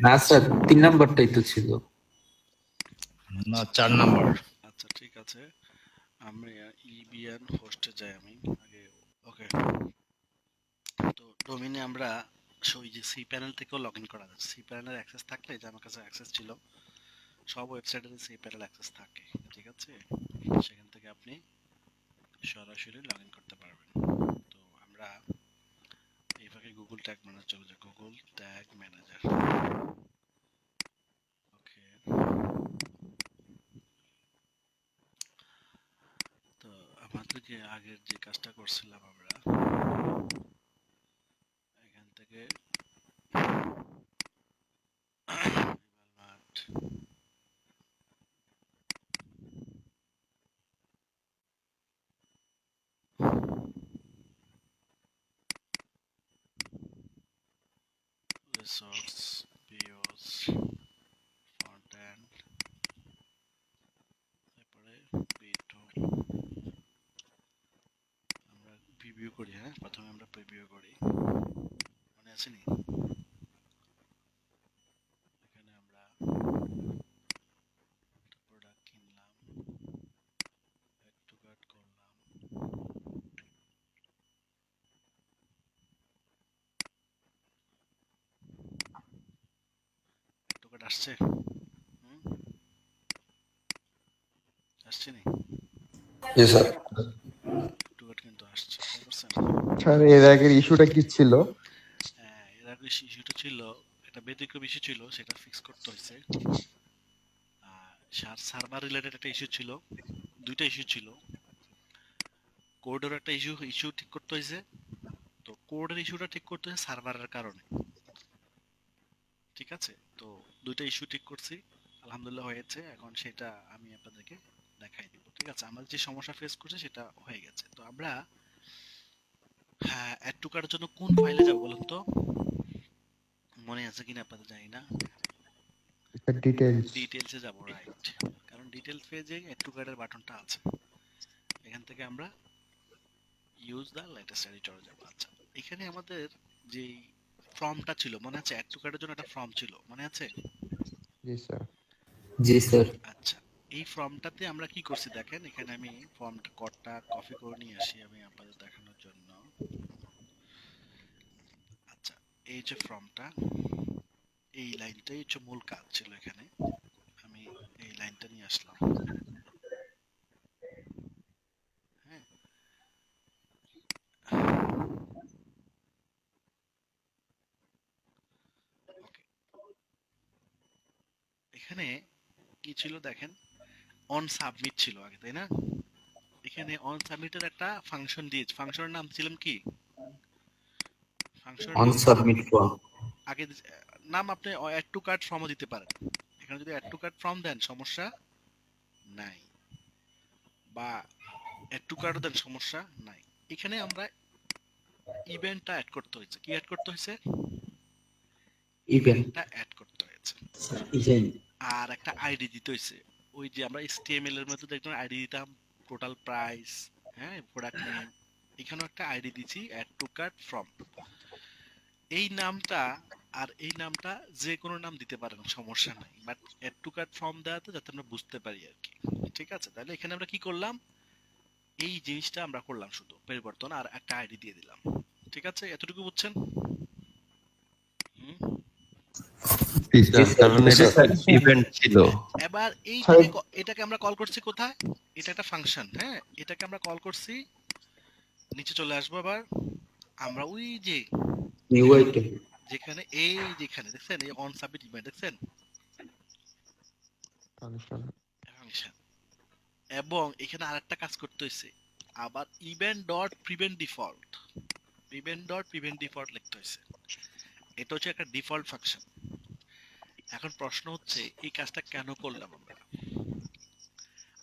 না স্যার, 3 নাম্বারটাই তো ছিল। না, 4 নাম্বার। আচ্ছা ঠিক আছে, আমি ইবিএন হোস্টে যাই আমি আগে। ওকে, তো ডোমিনে আমরা ওই যে সি প্যানেল থেকেও লগ ইন করা যাচ্ছে। সি প্যানেলের অ্যাক্সেস থাকলে, যে আমার কাছে অ্যাক্সেস ছিল, সব ওয়েবসাইটের সি প্যানেল অ্যাক্সেস থাকে, ঠিক আছে? সেখান থেকে আপনি সরাসরি লগ ইন করতে পারবেন। তো আমরা এই ফাঁকে গুগল ট্যাগ ম্যানেজার চলে যাই, গুগল ট্যাগ ম্যানেজার। ওকে, তো আমাদেরকে আগের যে কাজটা করছিলাম আমরা এখান থেকে মাঠ রিসোর্স পিওস ফ্রন্ট এন্ড, তারপরে পি2 আমরা প্রিভিউ করি। হ্যাঁ, প্রথমে আমরা প্রিভিউ করি, মনে আছে নি? এখানে আমরা একটা প্রোডাক্ট কিনলাম, অ্যাড টু কার্ট করলাম, অ্যাড টু কার্ট আসছে। হুম, আসছে নি? জি স্যার। অ্যাড টু কার্ট কিন্তু আসছে, তাই করছেন? স্যার এর আগের ইস্যুটা কি ছিল? হ্যাঁ, এর আগে ইস্যুটা ছিল, একটা ব্যতিক্রম ইস্যু ছিল, সেটা ফিক্স করতে হয়েছে। সার্ভার রিলেটেড একটা ইস্যু ছিল, দুইটা ইস্যু ছিল। কোডের একটা ইস্যু ঠিক করতে হয়েছে। তো কোডের ইস্যুটা ঠিক করতে হয়েছে সার্ভারের কারণে, ঠিক আছে? তো দুইটা ইস্যু ঠিক করছি, আলহামদুলিল্লাহ হয়েছে। এখন সেটা আমি আপনাদেরকে দেখাই দিব, ঠিক আছে? আমরা যে সমস্যা ফেস করছি সেটা হয়ে গেছে। তো আমরা হ্যাঁ, অ্যাড টু কার্টের জন্য কোন ফাইলে যাব বলুন তো? মনে আছে কিনা আপনাদের জানি না। ডিটেইলস। ডিটেইলসে যাব, রাইট? কারণ ডিটেইলস পেজে অ্যাড টু কার্টের বাটনটা আছে। এখান থেকে আমরা ইউজ দা লেটেস্ট এডিটর যাব। আচ্ছা, এখানে আমাদের যে ফর্মটা ছিল মনে আছে? অ্যাড টু কার্টের জন্য একটা ফর্ম ছিল, মনে আছে? জি স্যার। জি স্যার। আচ্ছা, এই ফর্মটাতে আমরা কি করছি দেখেন, এখানে আমি ফর্মটা কোডটা কপি করে নিয়ে আসি আমি আপনাদের দেখানোর জন্য। আচ্ছা, এই যে ফর্মটা, এই লাইনটাই হচ্ছে মূল কাজ ছিল এখানে। আমি এই লাইনটা নিয়ে আসলাম। হ্যাঁ, ওকে। এখানে কি ছিল দেখেন, অন সাবমিট ছিল আগে, তাই না? এখানে অন সাবমিটের একটা ফাংশন দিয়েছে। ফাংশনের নাম ছিলাম কি? ফাংশনের অন নাম সাবমিট ফর্ম। আগে নাম আপনি অ্যাড টু কার্ট ফর্মও দিতে পারেন। এখানে যদি অ্যাড টু কার্ট ফর্ম দেন সমস্যা নাই, বা অ্যাড টু কার্টও দেন সমস্যা নাই। এখানে আমরা ইভেন্টটা অ্যাড করতে হয়েছে। কি অ্যাড করতে হয়েছে? ইভেন্ট। ইভেন্টটা অ্যাড করতে হয়েছে। ইভেন্ট। আর একটা আইডি দিতে হয়েছে। ওই যে আমরা HTML এর মধ্যে দেখলাম আইডি দিতাম, টোটাল প্রাইস, হ্যাঁ, প্রোডাক্ট নেম। এখানেও একটা আইডি দিছি, অ্যাড টু কার্ট ফ্রম। এই নামটা আর এই নামটা যে কোনো নাম দিতে পারেন, সমস্যা নাই, but add to cart form দেওয়াতে যাতে আমরা বুঝতে পারি আর কি, ঠিক আছে? তাহলে এখানে আমরা কি করলাম, এই জিনিসটা আমরা করলাম শুধু পরিবর্তন, আর একটা আইডি দিয়ে দিলাম, ঠিক আছে? এতটুকু বুঝছেন? হুম। জি জি স্যার, স্যার, কারণ জি এটা স্যার। ইভেন্ট ছিল। এবার স্যার এইটাকে এটাকে আমরা কল করছি কোথায়? এটা একটা ফাংশন, হ্যাঁ, এটাকে আমরা কল করছি। নিচে চলে আসবো আবার আমরা, ওই যে নিউ যেখানে আইটেম। যেখানে এই যেখানে দেখছেন, এই অন সাবমিট ইভেন্ট দেখছেন, ফাংশন। ফাংশন। এবং এখানে আরেকটা কাজ করতে হয়েছে, আবার event dot prevent default, event dot prevent default লিখতে হয়েছে। এটা হচ্ছে একটা ডিফল্ট ফাংশন। এখন প্রশ্ন হচ্ছে এই কাজটা কেন করলাম আমরা?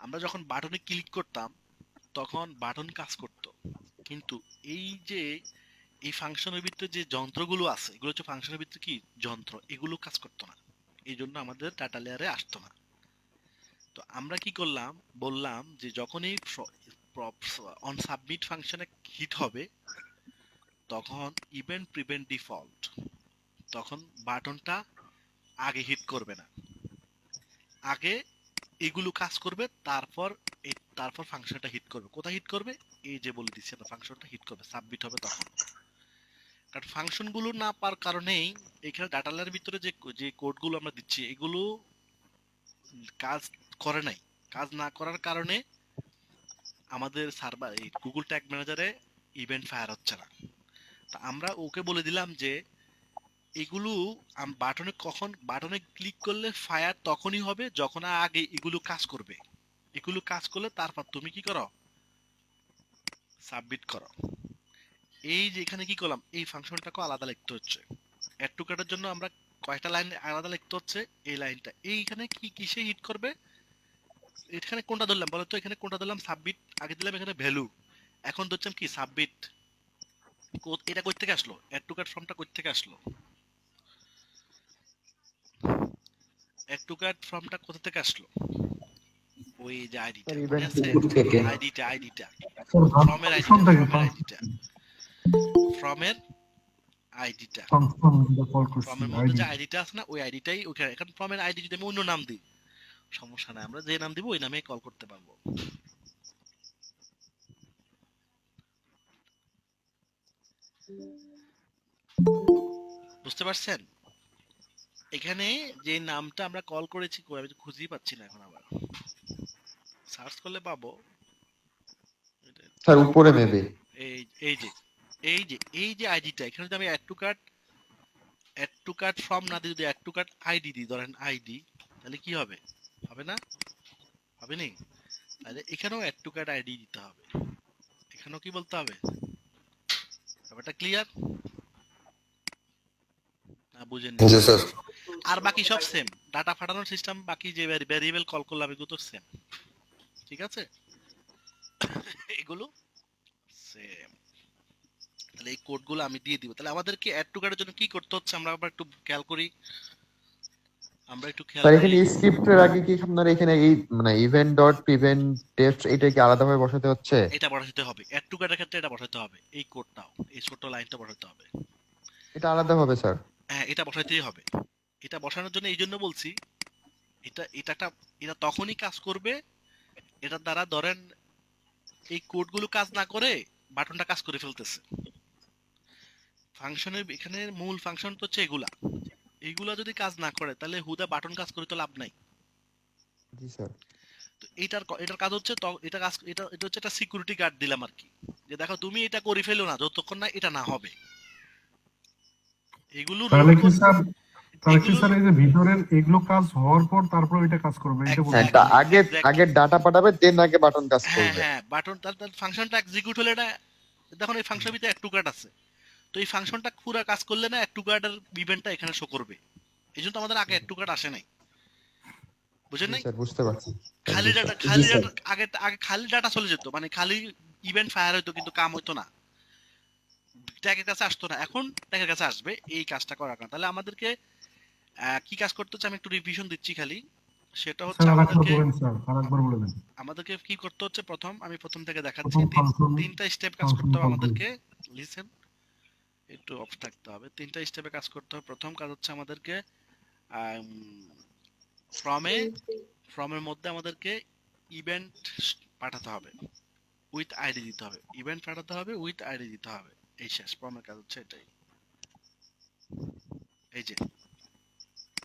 আমরা যখন বাটনে ক্লিক করতাম তখন বাটন কাজ করত, কিন্তু এই যে এই ফাংশনের ভিতরে যে যন্ত্রগুলো আছে, এগুলো হচ্ছে ফাংশনের ভিতরে কি যন্ত্র, এগুলো কাজ করতো না। এই জন্য আমাদের ডাটা লেয়ারে আসতো না। তো আমরা কি করলাম, বললাম যে যখনই অন সাবমিট ফাংশনে হিট হবে তখন ইভেন্ট প্রিভেন্ট ডিফল্ট, তখন বাটনটা আগে হিট করবে না, আগে এগুলো কাজ করবে, তারপর ফাংশনটা হিট করবে। কোথায় হিট করবে? এই যে বলে দিচ্ছি আমরা, ফাংশনটা হিট করবে, সাবমিট হবে তখন। কারণ ফাংশন গুলো না পাওয়ার কারণেই এখানে ডাটা লেয়ারের ভিতরে যে কোডগুলো আমরা দিচ্ছি এগুলো কাজ করে নাই। কাজ না করার কারণে আমাদের সার্ভার এই গুগল ট্যাগ ম্যানেজারে ইভেন্ট ফায়ার হচ্ছে না। তা আমরা ওকে বলে দিলাম যে এগুলো বাটনে ক্লিক করলে ফায়ার তখনই হবে যখন আগে এগুলো কাজ করবে। এগুলো কাজ করলে তারপর তুমি কি করো? সাবমিট করো। এই যে এখানে কি করলাম, এই ফাংশনটাকে আলাদা লিখতে হচ্ছে। অ্যাড টু কার্টের জন্য আমরা কয়টা লাইন আলাদা লিখতে হচ্ছে? এই লাইনটা। এইখানে কি কিসে হিট করবে? এখানে কোনটা ধরলাম বলো তো? এখানে কোনটা ধরলাম? সাবমিট আগে দিলাম, এখানে ভ্যালু। এখন ধরছিলাম কি? সাবমিট। এটা কই থেকে আসলো? অ্যাড টু কার্ট ফর্মটা কই থেকে আসলো? অ্যাড টু কার্ট ফর্মটা কোথা থেকে আসলো? ওই যে আইডিটা, Sir, মনে event আছে? থেকে। আইডিটা ফর্মের আইডিটা ফর্মের মধ্যে যে আইডিটা আছে না, ওই আইডিটাই ওখানে। এখন ফর্মের আইডি যদি আমি অন্য নাম দিই সমস্যা নাই, আমরা যে নাম দিব ওই নামে কল করতে পারবো। বুঝতে পারছেন? এখানে যে নামটা আমরা কল করেছি আমি তো খুঁজেই পাচ্ছি না এখন, আবার সার্চ করলে পাবো। স্যার উপরে মেবে এই এই যে এই যে আইডিটা, এখানে যদি আমি অ্যাড টু কার্ট ফর্ম না দিই, যদি অ্যাড টু কার্ট আইডি দিই, ধরেন আইডি, তাহলে কি হবে? হবে না? হবে নি? তাহলে এখানেও অ্যাড টু কার্ট আইডি দিতে হবে। এখানেও কি বলতে হবে? ব্যাপারটা ক্লিয়ার না? বুঝেন? জি স্যার। আর বাকি সব সেম, ডাটা পাঠানোর সিস্টেম, বাকি যে ভ্যারিয়েবল কল করলাম এগুলো তো সেম। ঠিক আছে? এগুলো সেম। তাহলে এই কোডগুলো আমি দিয়ে দিব। তাহলে আমাদেরকে অ্যাড টু কার্টের জন্য কি করতে হচ্ছে আমরা আবার একটু খেয়াল করি। স্যার এখানে স্ক্রিপ্টের আগে কি আপনার এখানে এই মানে ইভেন্ট ডট প্রিভেন্ট টেস্ট এটা কি আলাদাভাবে বসাতে হচ্ছে? এটা বসাতে হবে, অ্যাড টু কার্টের ক্ষেত্রে এটা বসাতে হবে, এই কোডটাও, এই ছোট লাইনটা বসাতে হবে। এটা আলাদা হবে স্যার? হ্যাঁ, এটা বসাতেই হবে। এটা বসানোর জন্য এই জন্য বলছি, এটা তখনই কাজ করবে, এটার দ্বারা ধরেন এই কোডগুলো কাজ না করে বাটনটা কাজ করে ফেলতেছে। ফাংশনের এখানে মূল ফাংশন তো হচ্ছে এইগুলা যদি কাজ না করে তাহলে হুদা বাটন কাজ করে তো লাভ নাই। জি স্যার। তো এটার কাজ হচ্ছে এটা হচ্ছে একটা সিকিউরিটি গার্ড দিলাম আর কি, যে দেখো তুমি এটা করে ফেলো না যতক্ষণ না এটা না হবে। এগুলো তাহলে কি স্যার এই যে ভিতরের এগুলো কাজ হওয়ার পর তারপর এটা কাজ করবে, এটা হ্যাঁ, বলতে আগে আগে ডাটা পাঠাবে দেন আগে বাটন কাজ হ্যাঁ করবে। হ্যাঁ, বাটন তার ফাংশনটা এক্সিকিউট হলে এটা দেখুন এই ফাংশনের ভিতরে অ্যাড টু কার্ট আছে, তো এই ফাংশনটা পুরো কাজ করলে না অ্যাড টু কার্টের ইভেন্টটা এখানে শো করবে। এই জন্য আমাদের আগে অ্যাড টু কার্ট আসে নাই, বুঝেন জি নাই? স্যার বুঝতে পারছি। খালি ডাটা আগে খালি ডাটা চলে যেত, মানে খালি ইভেন্ট ফায়ার হইতো কিন্তু কাম হইতো না, ট্যাগের কাছে আসতো না। এখন ট্যাগের কাছে আসবে এই কাজটা করার কারণে। তাহলে আমাদেরকে কি কাজ করতে হচ্ছে আমি একটু রিভিশন দিচ্ছি খালি, সেটা হচ্ছে স্যার আরেকবার বলেন, স্যার আরেকবার বলে দেন। আমাদেরকে কি করতে হচ্ছে। আমি প্রথম থেকে দেখাচ্ছি, প্রথম ফাংশন তিনটা স্টেপ কাজ করতে হবে আমাদেরকে। লিসেন, একটু অফ থাকতে হবে। তিনটা স্টেপে কাজ করতে হবে। প্রথম কাজ হচ্ছে আমাদেরকে ফ্রমের মধ্যে আমাদেরকে ইভেন্ট পাঠাতে হবে, উইথ আইডি দিতে হবে। ইভেন্ট পাঠাতে হবে, উইথ আইডি দিতে হবে। এই শেষ, ফ্রমের কাজ হচ্ছে এটাই। এই যে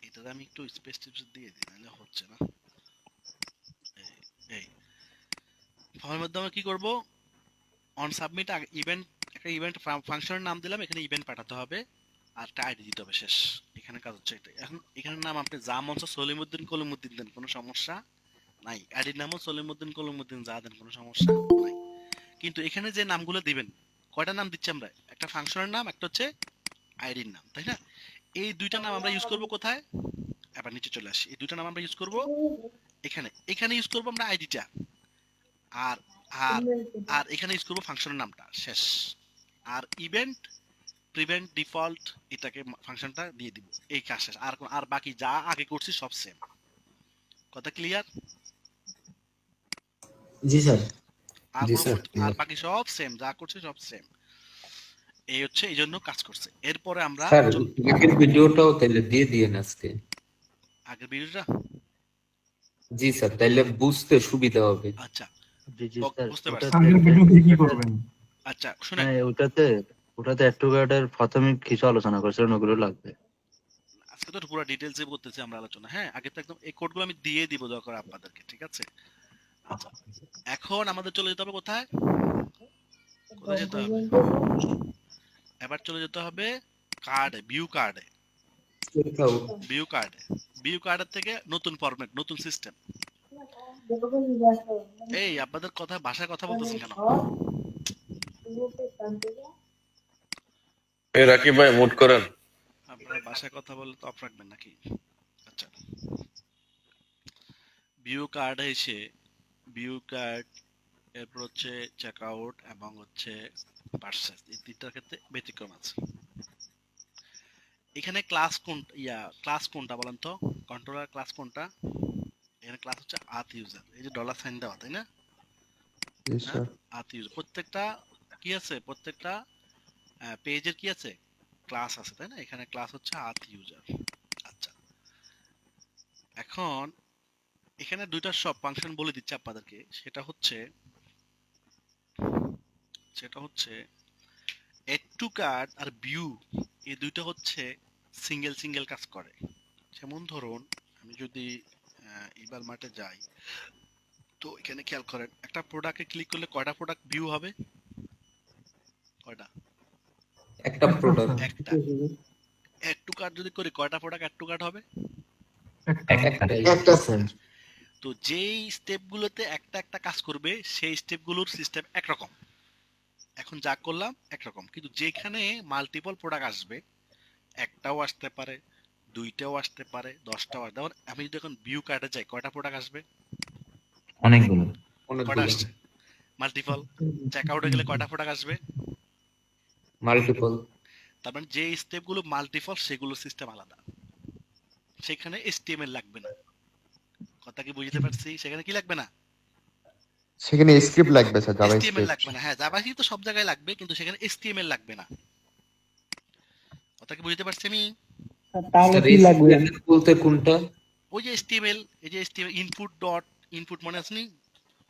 এটাতে আমি একটু স্পেস টিপস দিয়ে দিই, নাহলে হচ্ছে না। এই ফর্মের মধ্যে আমরা কি করব? অন সাবমিট ইভেন্ট, একটা ইভেন্ট ফাংশনের নাম দিলাম, এখানে ইভেন্ট পাঠাতে হবে আর একটা আইডি দিতে হবে। শেষ, এখানে কাজ হচ্ছে এটাই। এখন এখানে নাম আপনি যা মন চায় সলিমউদ্দিন কলিমউদ্দিন দেন, কোনো সমস্যা নাই। আইডির নামও সলিমউদ্দিন কলিমউদ্দিন যা দেন, কোনো সমস্যা নাই। কিন্তু এখানে যে নামগুলো দিবেন, কয়টা নাম দিচ্ছি আমরা? একটা ফাংশনের নাম, একটা হচ্ছে আইডির নাম, তাই না? এই দুইটা নাম আমরা ইউজ করব কোথায়? এবার নিচে চলে আসি। এই দুইটা নাম আমরা ইউজ করব এখানে ইউজ করব আমরা আইডিটা, আর আর আর এখানে ইউজ করব ফাংশনের নামটা। শেষ। আর ইভেন্ট প্রিভেন্ট ডিফল্ট এটাকে ফাংশনটা দিয়ে দিব। এই কাজ শেষ। আর বাকি যা আগে করছি সব সেম। কথা ক্লিয়ার? জি স্যার। আর জি স্যার। আর বাকি সব সেম, যা করছি সব সেম। এই হচ্ছে এই জন্য কাজ করছে। এরপরে আমরা স্যার বাকির ভিডিওটাও তাহলে দিয়ে দিয়েন আজকে। আগের ভিডিওটা? জি স্যার, তাইলে বুঝতে সুবিধা হবে। আচ্ছা, জি জি ওকে, স্যার, বুঝতে পারছি। আগের ভিডিওতে কি করবেন? আচ্ছা শুনেন, হ্যাঁ ওটাতে অ্যাড টু কার্টের প্রাথমিক কিছু আলোচনা করছিলেন, ওগুলো লাগবে। আজকে তো পুরো ডিটেইলসে করতেছি আমরা আলোচনা। হ্যাঁ, আগে তো একদম এই কোডগুলো আমি দিয়ে দিব দরকার আপনাদেরকে, ঠিক আছে? আচ্ছা, এখন আমাদের চলে যেতে হবে কোথায়? কোথায় যেতে হবে? এবার চলে যেতে হবে কার্ডে, ভিউ কার্ডে। Checkout। ভিউ কার্ডের থেকে নতুন ফরম্যাট, নতুন সিস্টেম। এই আপনাদের কথা, ভাষায় কথা বলতেছেন কেন? রাকিব ভাই মুট করেন। আপনারা ভাষায় কথা বললে তো অফ রাখবেন নাকি? আচ্ছা, ভিউ কার্ড এসে ভিউ কার্ড, এরপর হচ্ছে চেক আউট এবং হচ্ছে পারচেজ, এই তিনটার ক্ষেত্রে ব্যতিক্রম আছে। এখানে ক্লাস কোন ক্লাস কোনটা বলেন তো? কন্ট্রোলার ক্লাস কোনটা? এখানে ক্লাস হচ্ছে আথ ইউজার, এই যে ডলার সাইন দেওয়া, তাই না? জি স্যার। আথ ইউজার প্রত্যেকটা কি আছে, প্রত্যেকটা পেজের কি আছে, ক্লাস আছে, তাই না? এখানে ক্লাস হচ্ছে আথ ইউজার। আচ্ছা, এখন এখানে দুইটা সব ফাংশন বলে দিচ্ছে আপনাদেরকে, সেটা হচ্ছে এড টু কার্ড আর ভিউ, এই দুইটা হচ্ছে সিঙ্গেল কাজ করে। যেমন ধরুন আমি যদি এবার মাঠে যাই, তো এখানে খেয়াল করেন, একটা প্রোডাক্টে ক্লিক করলে কয়টা প্রোডাক্ট ভিউ হবে? কয়টা? একটা প্রোডাক্ট। একটা। এড টু কার্ড যদি করি কয়টা প্রোডাক্ট এড টু কার্ড হবে? একটাই। একটা স্যার। তো যেই স্টেপগুলোতে একটা একটা কাজ করবে সেই স্টেপগুলোর সিস্টেম একরকম। এখন যা করলাম একরকম, কিন্তু যেখানে মাল্টিপল প্রোডাক্ট আসবে, একটাও আসতে পারে, দুইটাও আসতে পারে, 10টাও আসতে পারে। আমি যদি এখন ভিউ কার্ডে যাই, কয়টা প্রোডাক্ট আসবে? অনেকগুলো। কয়টা অনেকগুলো। আসছে? মাল্টিপল। চেক আউটে গেলে কয়টা প্রোডাক্ট আসবে? মাল্টিপল। তার মানে যে স্টেপগুলো মাল্টিপল সেগুলো সিস্টেম আলাদা, সেখানে HTML লাগবে না। কথা কি বুঝতে পারছি? সেখানে কি লাগবে না? সেখানে স্ক্রিপ্ট লাগবে স্যার, জাভা HTML স্ক্রিপ্ট। লাগবে না। হ্যাঁ, জাভাস্ক্রিপ্ট তো সব জায়গায় লাগবে, কিন্তু সেখানে HTML লাগবে না। কথা কি বুঝতে পারছি আমি? স্যার HTML বলতে কোনটা? ওই যে HTML, এই যে HTML ইনপুট মনে আছে নি?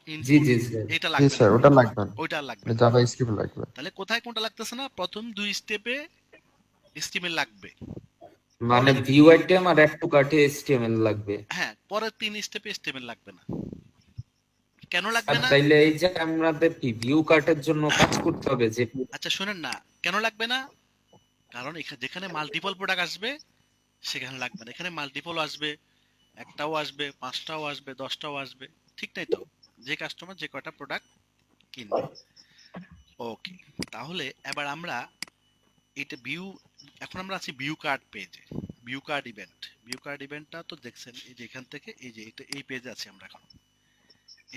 জি ইনপুট, জি স্যার। এটা জি লাগবে স্যার, না, ওটা লাগবে না, ওইটা আর লাগবে না। জাভা স্ক্রিপ্ট লাগবে। তাহলে কোথায় কোনটা লাগতেছে না? প্রথম দুই স্টেপে HTML লাগবে, মানে ভিউ আইটেম আর অ্যাড টু কার্টে HTML লাগবে। হ্যাঁ, পরের তিন স্টেপে HTML লাগবে না। কেন লাগবে আর না? তাইলে এই যে আমাদের কি ভিউ কার্টের জন্য কাজ করতে হবে যে আচ্ছা শুনেন না, কেন লাগবে না? কারণ এখানে যেখানে মাল্টিপল প্রোডাক্ট আসবে সেখানে লাগবে না। এখানে মাল্টিপল আসবে, একটাও আসবে, 5টাও আসবে, 10টাও আসবে, ঠিক নাই তো? যে কাস্টমার যে কয়টা প্রোডাক্ট কিনবে। ওকে, তাহলে এবার আমরা এটা এখন আমরা আছি ভিউ কার্ড পেজে। ভিউ কার্ড ইভেন্টটা তো দেখছেন, এই যে এখান থেকে এই যে এই পেজে আছি আমরা এখন,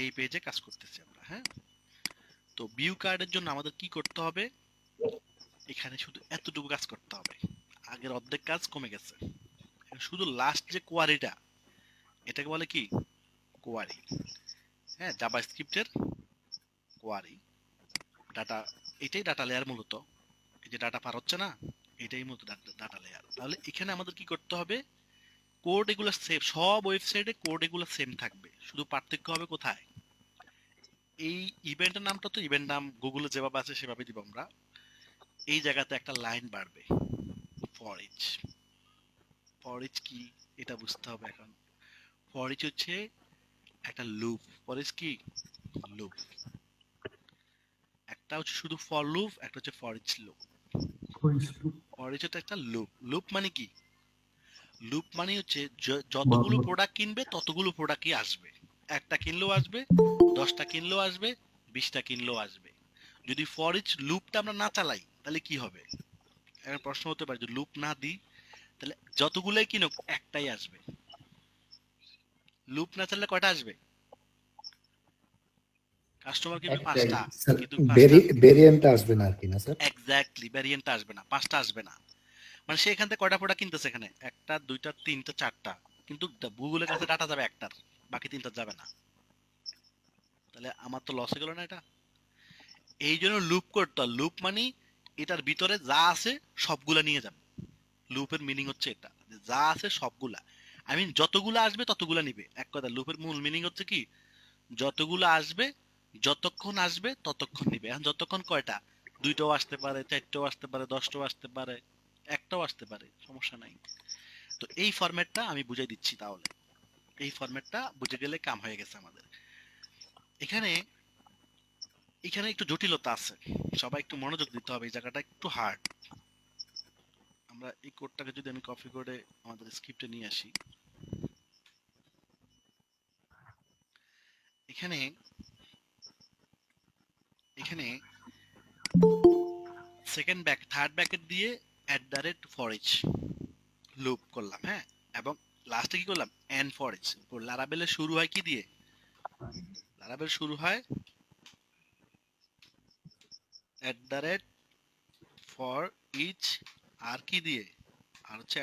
এই পেজে কাজ করতেছি আমরা। হ্যাঁ, তো ভিউ কার্ডের জন্য আমাদের কি করতে হবে? এখানে শুধু এতটুকু কাজ করতে হবে, আগের অর্ধেক কাজ কমে গেছে। শুধু লাস্ট যে কোয়ারিটা, এটাকে বলে কি? কোয়ারি। হ্যাঁ, জাভাস্ক্রিপ্টের কোয়ারি। ডাটা, এটাই ডাটা লেয়ার মূলত। এই যে ডাটা পার হচ্ছে না, এটাই মূলত ডাটা লেয়ার। তাহলে এখানে আমাদের কি করতে হবে? কোড এগুলো সেম, সব ওয়েবসাইটে কোড এগুলো সেম থাকবে, শুধু পার্থক্য হবে কোথায়? এই ইভেন্টের নামটা তো ইভেন্ট নাম গুগলে যেভাবে আছে সেভাবে দিব আমরা। এই জায়গাতে একটা লাইন বাড়বে, ফর ইচ কি এটা বুঝতে হবে এখন। ফর ইচ হচ্ছে একটা লুপ। ফর ইচ কি? লুপ। একটা হচ্ছে শুধু ফর লুপ, একটা হচ্ছে for each loop. For each হচ্ছে একটা লুপ। লুপ মানে কি? লুপ মানে হচ্ছে যতগুলো প্রোডাক্ট কিনবে ততগুলো প্রোডাক্টই আসবে। একটা কিনলেও আসবে, 10টা কিনলেও আসবে, 20টা কিনলেও আসবে। যদি ফর ইচ লুপটা আমরা না চালাই তাহলে কি হবে? একটা প্রশ্ন হতে পারে, যদি লুপ না দিই তাহলে যতগুলোই কিনুক একটাই আসবে। লুপ না চাললে কয়টা আসবে? কাস্টমার কিনবে 5টা, কিন্তু ভেরিয়েন্ট আসবে না আর কি, না স্যার? এক্স্যাক্টলি ভ্যারিয়েন্টটা আসবে না, 5টা আসবে না। মানে সে এখান থেকে কয়টা প্রোডাক্ট কিনতেছে? এখানে একটা, দুইটা, তিনটা, 4টা, কিন্তু গুগলের কাছে ডাটা যাবে একটার, বাকি 3টা যাবে না। তাহলে আমার তো লস হয়ে গেল না এটা? এই জন্য লুপ করতে, লুপ মানে এটার ভিতরে যা আছে সবগুলা নিয়ে যাবে। লুপের মিনিং হচ্ছে এটা, যা আছে সবগুলা। আই মিন যতগুলো আসবে ততগুলো নিবে। এক কথা লুপের মূল মিনিং হচ্ছে কি, যতগুলো আসবে, যতক্ষণ আসবে ততক্ষণ নিবে। এখন যতক্ষণ কয়টা, 2টাও আসতে পারে, 4টাও আসতে পারে, 10টাও আসতে পারে, একটাও আসতে পারে, সমস্যা নাই। তো এই ফরম্যাটটা আমি বুঝাই দিচ্ছি, তাহলে এই ফরম্যাটটা বুঝে গেলে কাম হয়ে গেছে আমাদের। এখানে এখানে একটু জটিলতা আছে, সবাই একটু মনোযোগ দিতে হবে, এই জায়গাটা একটু হার্ড। আমরা এই কোডটাকে যদি আমি কপি করে আমাদের স্ক্রিপ্টে নিয়ে আসি, এখানে এখানে সেকেন্ড ব্যাক থার্ড ব্যাকেট দিয়ে @forEach লুপ করলাম, হ্যাঁ, এবং লাস্টে কি করলাম, এন্ড ফরইচ। লারাবেলের শুরু হয় কি দিয়ে, লারাবেল শুরু হয় @forEach, আর কি দিয়ে, আর হচ্ছে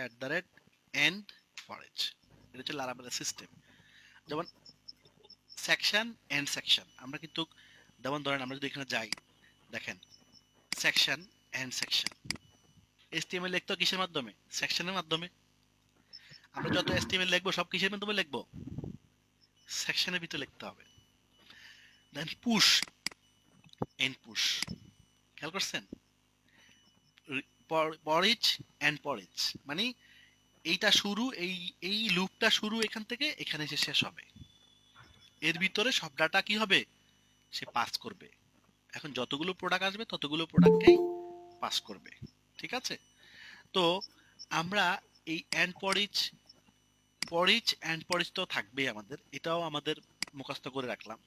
@end forEach। এটা হচ্ছে লারাবেলের সিস্টেম। যেমন সেকশন এন্ড সেকশন, আমরা কিন্তু যেমন ধরেন আমরা যদি এখানে যাই, দেখেন সেকশন এন্ড সেকশন, HTML লিখতে হয় কিসের মাধ্যমে, সেকশনের মাধ্যমে। আমরা যত HTML লিখবো সব কিসের মাধ্যমে লিখবো, সেকশনের ভিতরে লিখতে হবে। দেন পুশ এন্ড পুশ, খেয়াল করছেন, পরিচ এন্ড পরিচ, মানে এইটা শুরু, এই লুপটা শুরু এখান থেকে এখানে এসে শেষ হবে, এর ভিতরে সব ডাটা কি হবে, সে পাস করবে। এখন যতগুলো প্রোডাক্ট আসবে ততগুলো প্রোডাক্টকেই পাস করবে, ঠিক আছে। তো আমরা এই এন্ড পরিচ এন্ড পরিচ তো থাকবেই আমাদের, এটাও আমাদের মুখস্থ করে রাখলাম।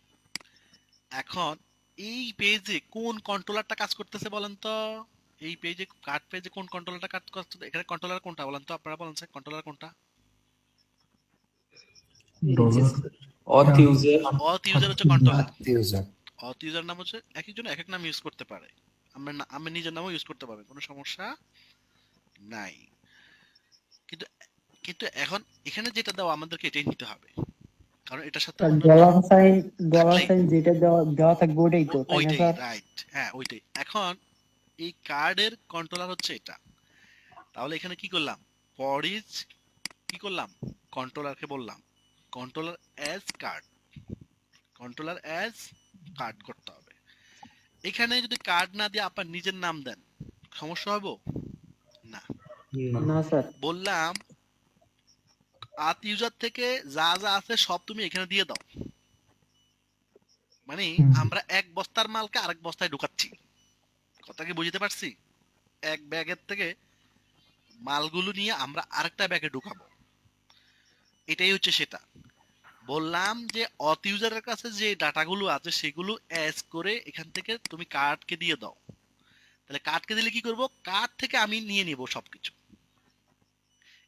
এখন এই পেজে কোন কন্ট্রোলারটা কাজ করতেছে বলেন তো, এই পেজে কার্ড পেজে কোন কন্ট্রোলারটা কাজ করতেছে, এখানে কন্ট্রোলার কোনটা বলেন তো, আপনারা বলেন স্যার কন্ট্রোলার কোনটা। অথ ইউজার। অথ ইউজার হচ্ছে কন্ট্রোলার, ইউজার অথ ইউজার নাম হচ্ছে, এক একজন এক এক নাম ইউজ করতে পারে, আমরা নিজের নামও ইউজ করতে পারবেন, কোনো সমস্যা নাই। কিন্তু কিন্তু এখন এখানে যেটা দেওয়া আমাদেরকে এটাই নিতে হবে, কারণ এটার সাথে $সাইন যেটা দেওয়া থাকবে ওটাই তো, তাই না ওইটাই স্যার? রাইট, হ্যাঁ ওইটাই। এখন এই কার্ডের কন্ট্রোলার হচ্ছে এটা, তাহলে এখানে কি করলাম, পরিচ কি করলাম, কন্ট্রোলারকে বললাম controller as card, controller as card করতে হবে। এখানে যদি কার্ড না দিয়ে আপনার নিজের নাম দেন, সমস্যা হবে না। না স্যার। বললাম আত ইউজার থেকে যা যা আছে সব তুমি এখানে দিয়ে দাও, মানে আমরা এক বস্তার মালকে আরেক বস্তায় ঢুকাচ্ছি, কথা কি বুঝতে পারছি, এক ব্যাগের থেকে মালগুলো নিয়ে আমরা আরেকটা ব্যাগে ঢুকাবো, এটাই হচ্ছে সেটা। বললাম যে অথ ইউজারের কাছে যে ডাটাগুলো আছে সেগুলো অ্যাজ করে এখান থেকে তুমি কার্ডকে দিয়ে দাও, তাহলে কার্ডকে দিলে কি করব, কার্ড থেকে আমি নিয়ে নিব সবকিছু,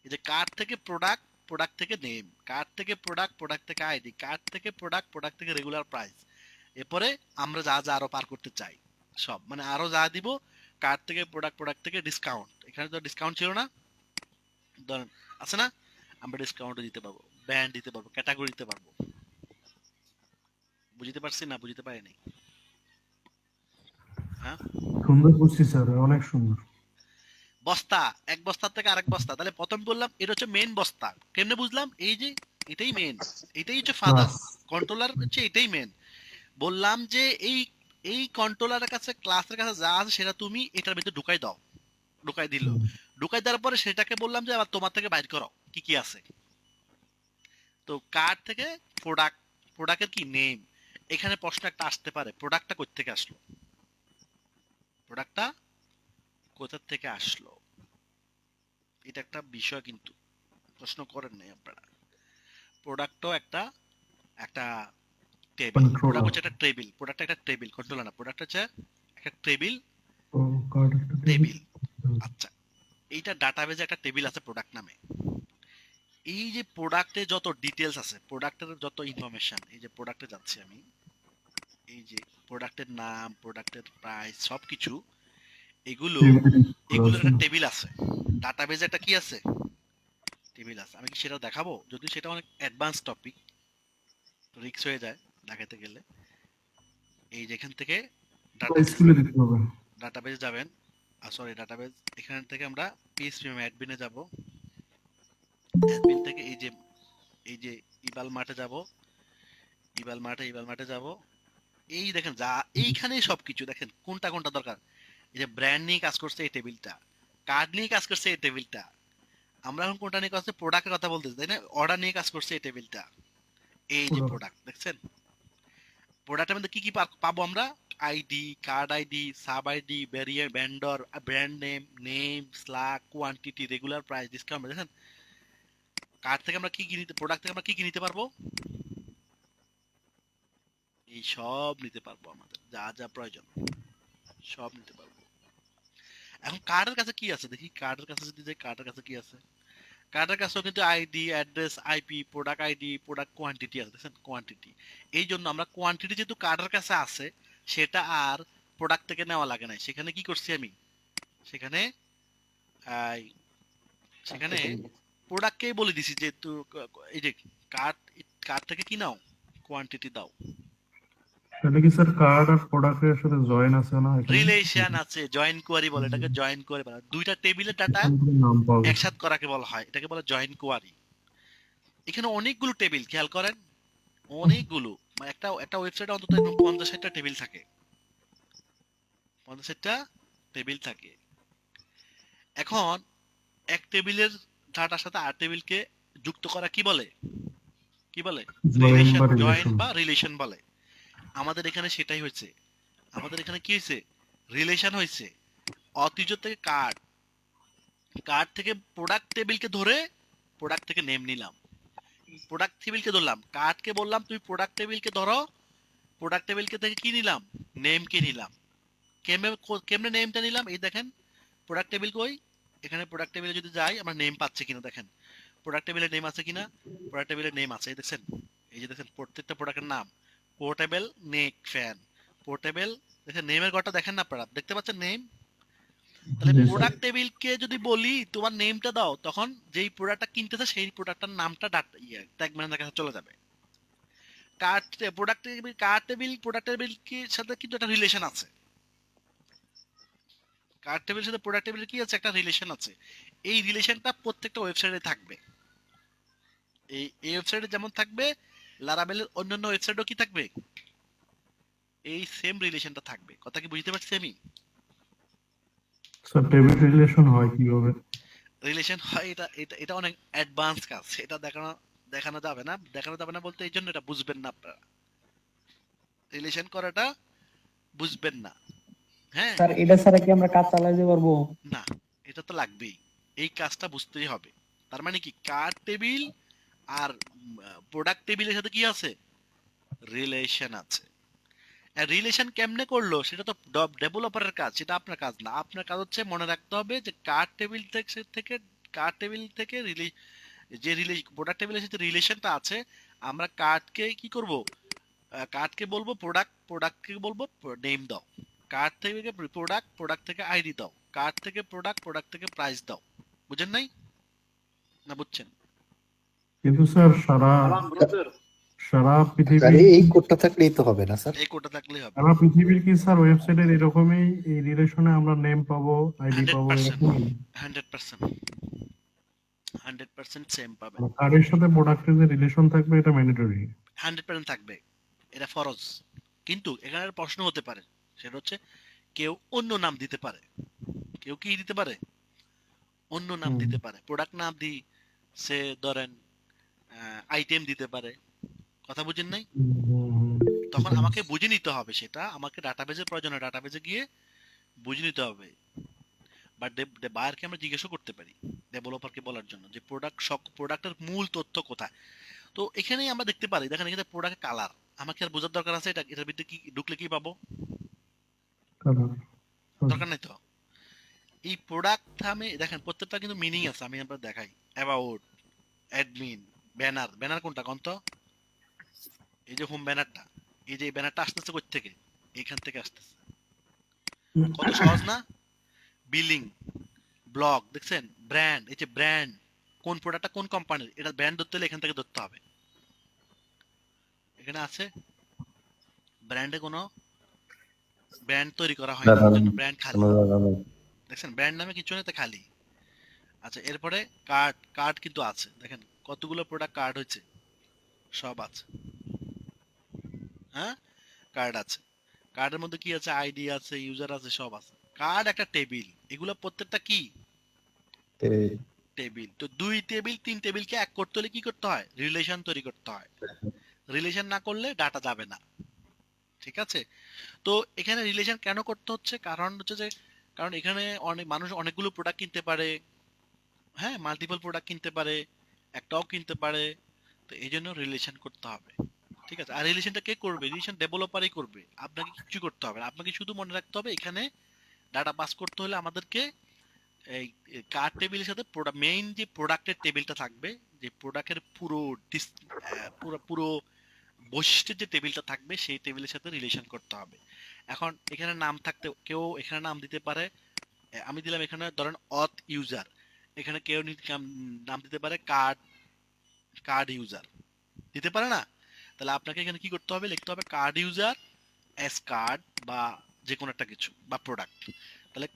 এই যে কার্ড থেকে প্রোডাক্ট, প্রোডাক্ট থেকে নেম, কার্ড থেকে প্রোডাক্ট, প্রোডাক্ট থেকে আইডি, কার্ড থেকে প্রোডাক্ট, প্রোডাক্ট থেকে রেগুলার প্রাইস, এরপরে আমরা যা যা আরো পার করতে চাই সব, মানে আরো যা দিব, কার্ড থেকে প্রোডাক্ট, প্রোডাক্ট থেকে ডিসকাউন্ট, এখানে তো ডিসকাউন্ট ছিল না, ধরেন আছে না, আমরা ডিসকাউন্টও দিতে পারবো, ব্যান্ড দিতে পারবো, ক্যাটাগরি দিতে পারবো। বুঝতে পারছি না বুঝতে পারি নাই, হ্যাঁ সুন্দর বুঝছি স্যার, অনেক সুন্দর। বস্তা, এক বস্তা থেকে আরেক বস্তা, তাহলে প্রথম বললাম এটা হচ্ছে মেন বস্তা, কেমনে বুঝলাম, এই যে এটাই মেন, এটাই হচ্ছে ফাদার, কন্ট্রোলার হচ্ছে এটাই মেন। বললাম যে এই কন্ট্রোলারের কাছে, ক্লাসের কাছে যা আছে সেটা তুমি এটার ভিতরে ঢুকাই দাও, ঢুকাই দিল, ঢুকাই দেওয়ার পরে সেটাকে বললাম যে আবার তোমার থেকে বাইর করো কি কি আছে। তো কার্ড থেকে প্রোডাক্ট, প্রোডাক্টের কি নেম, এখানে প্রশ্ন একটা আসতে পারে, প্রোডাক্টটা কোথা থেকে আসলো, প্রোডাক্টটা কোথা থেকে আসলো, এটা একটা বিষয়, কিন্তু প্রশ্ন করেন নাই আপনারা। প্রোডাক্টও একটা একটা টেবিল, প্রোডাক্ট হচ্ছে একটা টেবিল, প্রোডাক্ট একটা টেবিল, কন্ট্রোলার না, প্রোডাক্ট হচ্ছে একটা টেবিল, টেবিল। আচ্ছা, এইটা ডাটাবেজে একটা টেবিল আছে প্রোডাক্ট নামে, এই যে প্রোডাক্টে যত ডিটেলস আছে, প্রোডাক্টের যত ইনফরমেশন, এই যে প্রোডাক্টে যাচ্ছি আমি, এই যে প্রোডাক্টের নাম, প্রোডাক্টের প্রাইস, সবকিছু এগুলোর একটা টেবিল আছে, ডাটাবেজে একটা কি আছে, টেবিল আছে। আমি কি সেটা দেখাবো, যদি সেটা অনেক অ্যাডভান্স টপিক, রিস্ক হয়ে যায় দেখাতে গেলে। এই যেখান থেকে ডাটাবেজ যাবেন, সরি ডাটাবেজ, এখান থেকে আমরা পিএইচপি অ্যাডমিনে যাব, অ্যাডমিন থেকে এই যে ইবাল মার্টে যাব, ইবাল মার্টে যাব। এই দেখেন যা এইখানেই সবকিছু দেখেন কোনটা কোনটা দরকার। এই যে ব্র্যান্ড নিয়ে কাজ করছে এই টেবিলটা, কার্ড নিয়ে কাজ করছে এই টেবিলটা। আমরা এখন কোনটা নিয়ে কাজ করছি? প্রোডাক্টের কথা বলতেছি তাই না? অর্ডার নিয়ে কাজ করছে এই টেবিলটা। এই যে প্রোডাক্ট দেখছেন, প্রোডাক্টের মধ্যে কি কি পাবো আমরা? ID, card ID, sub ID, barrier, vendor, brand name, name, slug, quantity, regular price, discount. দেখেন কার্ড থেকে আমরা কি কি নিতে, প্রোডাক্ট থেকে আমরা কি কি নিতে পারবো? এই সব নিতে পারবো, আমাদের যা যা প্রয়োজন সব নিতে পারবো। এখন কার্ডের কাছে কি আছে দেখি, কার্ডের কাছে যদি যাই, কার্ডের কাছে কি আছে? কার্ডের কাছেও কিন্তু ID, address, IP, product ID, product quantity আছে। দেখেন কোয়ান্টিটি, এই জন্য আমরা কোয়ান্টিটি যেহেতু কার্ডের কাছে আছে সেটা আর প্রোডাক্ট থেকে নেওয়া লাগে না। সেখানে কি করছি আমি, সেখানে সেখানে প্রোডাক্টকেই বলে দিছি যে এই যে কার্ড থেকে কি নাও, কোয়ান্টিটি দাও। তাহলে কি স্যার কার্ড আর প্রোডাক্টের সাথে জয়েন আছে না এখানে? রিলেশন আছে, জয়েন কোয়ারি বলে এটাকে, জয়েন কোয়ারি বলে। দুইটা টেবিলের ডাটা নাম পাবে। একসাথে করাকে বলা হয়, এটাকে বলে জয়েন কোয়ারি। এখানে অনেকগুলো টেবিল, খেয়াল করেন অনেকগুলো, মানে একটা ওয়েবসাইটে অন্তত 50-60টা টেবিল থাকে, 50-60টা টেবিল থাকে। এখন এক টেবিলের ডাটার সাথে আর টেবিলকে যুক্ত করা কি বলে? কি বলে? রিলেশন, জয়েন বা রিলেশন বলে। আমাদের এখানে সেটাই হয়েছে। আমাদের এখানে কি হয়েছে? রিলেশন হয়েছে। অতিজ থেকে কার্ড, কার্ড থেকে প্রোডাক্ট টেবিলকে ধরে প্রোডাক্ট থেকে নেম নিলাম, প্রোডাক্ট টেবিলকে ধরলাম, কার্ডকে বললাম তুমি প্রোডাক্ট টেবিলকে ধরো, প্রোডাক্ট টেবিলকে থেকে কি নিলাম? নেমকে নিলাম। কেমনে নেমটা নিলাম? এই দেখেন প্রোডাক্ট টেবিল কই, এখানে প্রোডাক্ট টেবিলে যদি যাই আমরা নেম পাচ্ছি কিনা দেখেন, প্রোডাক্ট টেবিলে নেম আছে কিনা, প্রোডাক্ট টেবিলে নেম আছে। এই দেখছেন, এই যে দেখেন প্রত্যেকটা প্রোডাক্টের নাম, পোর্টেবল নেক ফ্যান, পোর্টেবল, দেখেন নেমের ঘরটা দেখেন না আপনারা, দেখতে পাচ্ছেন নেম? তাহলে প্রোডাক্ট টেবিলকে যদি বলি তোমার নেমটা দাও, তখন যেই প্রোডাক্টটা কিনতেছে সেই প্রোডাক্টটার নামটা ট্যাগ ম্যানেজারের কাছে চলে যাবে। প্রোডাক্ট টেবিল কি সাথে কিন্তু একটা রিলেশন আছে, কার্ড টেবিলের সাথে প্রোডাক্ট টেবিলের কি আছে? একটা রিলেশন আছে। এই রিলেশনটা প্রত্যেকটা ওয়েবসাইটে থাকবে। এই ওয়েবসাইটে যেমন থাকবে, লারাবেলের অন্যান্য ওয়েবসাইটেও কি থাকবে? এই সেম রিলেশনটা থাকবে। কথা কি বুঝতে পারছি আমি? স্যার টেবিল রিলেশন হয় কিভাবে? রিলেশন হয়, এটা এটা এটা অনেক অ্যাডভান্স কাজ, এটা দেখানো যাবে না। দেখানো যাবে না বলতে এই জন্য এটা বুঝবেন না আপনারা, রিলেশন করাটা বুঝবেন না। হ্যাঁ স্যার এটা ছাড়া কি আমরা কাজ চালাতে পারবো? না, এটা তো লাগবেই, এই কাজটা বুঝতেই হবে। তার মানে কি, কার্ড টেবিল আর প্রোডাক্ট টেবিলের সাথে কি আছে? রিলেশন আছে। রিলেশন কেমনে করলো সেটা তো ডেভেলপারের কাজ, সেটা আপনার কাজ না। আপনার কাজ হচ্ছে মনে রাখতে হবে যে কার্ড টেবিল থেকে যে প্রোডাক্ট টেবিলের সাথে রিলেশনটা আছে, আমরা কার্ডকে কি করব? কার্ডকে বলবো প্রোডাক্ট, প্রোডাক্টকে বলবো নেম দাও, কার্ড থেকে প্রোডাক্ট, প্রোডাক্ট থেকে আইডি দাও, কার্ড থেকে প্রোডাক্ট, প্রোডাক্ট থেকে প্রাইস দাও। বুঝেন নাই না বুঝছেন? কিন্তু স্যার সারা স্যার পৃথিবী, এই কোডটা থাকলেই তো হবে না স্যার? এই কোডটা থাকলেই হবে। সারা পৃথিবীর কি স্যার ওয়েবসাইটের এরকমই এই রিলেশনে আমরা নেম পাবো, আইডি পাবো 100%, এরকমই? 100%, 100% সেম পাবে। কার্ডের সাথে প্রোডাক্টের যে রিলেশন থাকবে এটা ম্যান্ডেটরি? 100% থাকবে, এটা ফরজ। কিন্তু এখানে একটা প্রশ্ন হতে পারে, সেটা হচ্ছে কেউ অন্য নাম দিতে পারে। কেউ কি দিতে পারে? অন্য নাম দিতে পারে। প্রোডাক্ট নাম দি সে ধরেন আইটেম দিতে পারে। কথা বুঝেন নাই? তখন আমাকে বুঝে নিতে হবে, সেটা আমাকে ডাটাবেজের প্রয়োজন, ডাটাবেজে গিয়ে বুঝে নিতে হবে। বাট বায়ারকে আমরা জিজ্ঞাসা করতে পারি, ডেভেলপারকে বলার জন্য যে প্রোডাক্টের মূল তথ্য কোথায়। তো এখানেই আমরা দেখতে পারি, দেখেন এখানে প্রোডাক্টের কালার, আমাকে আর বোঝার দরকার আছে এটার ভিতরে কি ঢুকলে কি পাবো? দরকার নাই তো। এই প্রোডাক্ট থামে দেখেন প্রত্যেকটা কিন্তু মিনিং আছে, আমি আপনাদের দেখাই। অ্যাবাউট, অ্যাডমিন, ব্যানার, ব্যানার কোনটা কোন তো? এই যে হোম ব্যানারটা, এই যে ব্যানারটা আসতেছে কোথা থেকে? এখান থেকে আসতেছে। কত সহজ না? বিলিং, ব্লগ, দেখছেন? ব্র্যান্ড, এই যে ব্র্যান্ড, কোন প্রোডাক্টটা কোন কোম্পানির, এটা ব্র্যান্ড ধরতে হলে এখান থেকে ধরতে হবে। এখানে আছে ব্র্যান্ডে কোনো ব্র্যান্ড তৈরি করা হয় না, ব্র্যান্ড খালি। দেখছেন ব্র্যান্ড নামে কিছু নেই, খালি। আচ্ছা এরপরে কার্ড, কার্ড কিন্তু আছে, দেখেন কতগুলো প্রোডাক্ট কার্ড হয়েছে, সব আছে। হ্যাঁ, কার্ড আছে। কার্ডের মধ্যে কি আছে? আইডি আছে, ইউজার আছে, সব আছে। কার্ড একটা টেবিল, এগুলো প্রত্যেকটা কি টেবিল। তো 2 টেবিল 3 টেবিলকে এক করতে হলে কি করতে হয়? রিলেশন তৈরি করতে হয়। রিলেশন না করলে ডাটা যাবে না। ঠিক আছে? তো এখানে রিলেশন কেন করতে হচ্ছে? কারণ হচ্ছে যে কারণ এখানে অনেক মানুষ অনেকগুলো প্রোডাক্ট কিনতে পারে। হ্যাঁ, মাল্টিপল প্রোডাক্ট কিনতে পারে, একটাও কিনতে পারে। তো এই জন্য রিলেশন করতে হবে। ঠিক আছে? আর রিলেশনটা কে করবে? রিলেশন ডেভেলপারই করবে। আপনাকে কিছু করতে হবে না। আপনাকে শুধু মনে রাখতে হবে এখানে ডাটা পাস করতে হলে আমাদেরকে এই কার্ড টেবিলের সাথে মেইন যে প্রোডাক্টের টেবিলটা থাকবে, যে প্রোডাক্টের পুরো বৈশিষ্ট্যের যে টেবিলটা থাকবে সেই টেবিলের সাথে রিলেশন করতে হবে। এখন এখানে নাম থাকতে কেউ এখানে নাম দিতে পারে। আমি দিলাম এখানে ধরেন অথ ইউজার। এখানে কেউ নাম দিতে পারে কার্ড ইউজার, দিতে পারে না? তাহলে আপনাকে এখানে কি করতে হবে? লিখতে হবে কার্ড ইউজার এস কার্ড বা যে কোনো একটা কিছু বা প্রোডাক্ট। তাহলে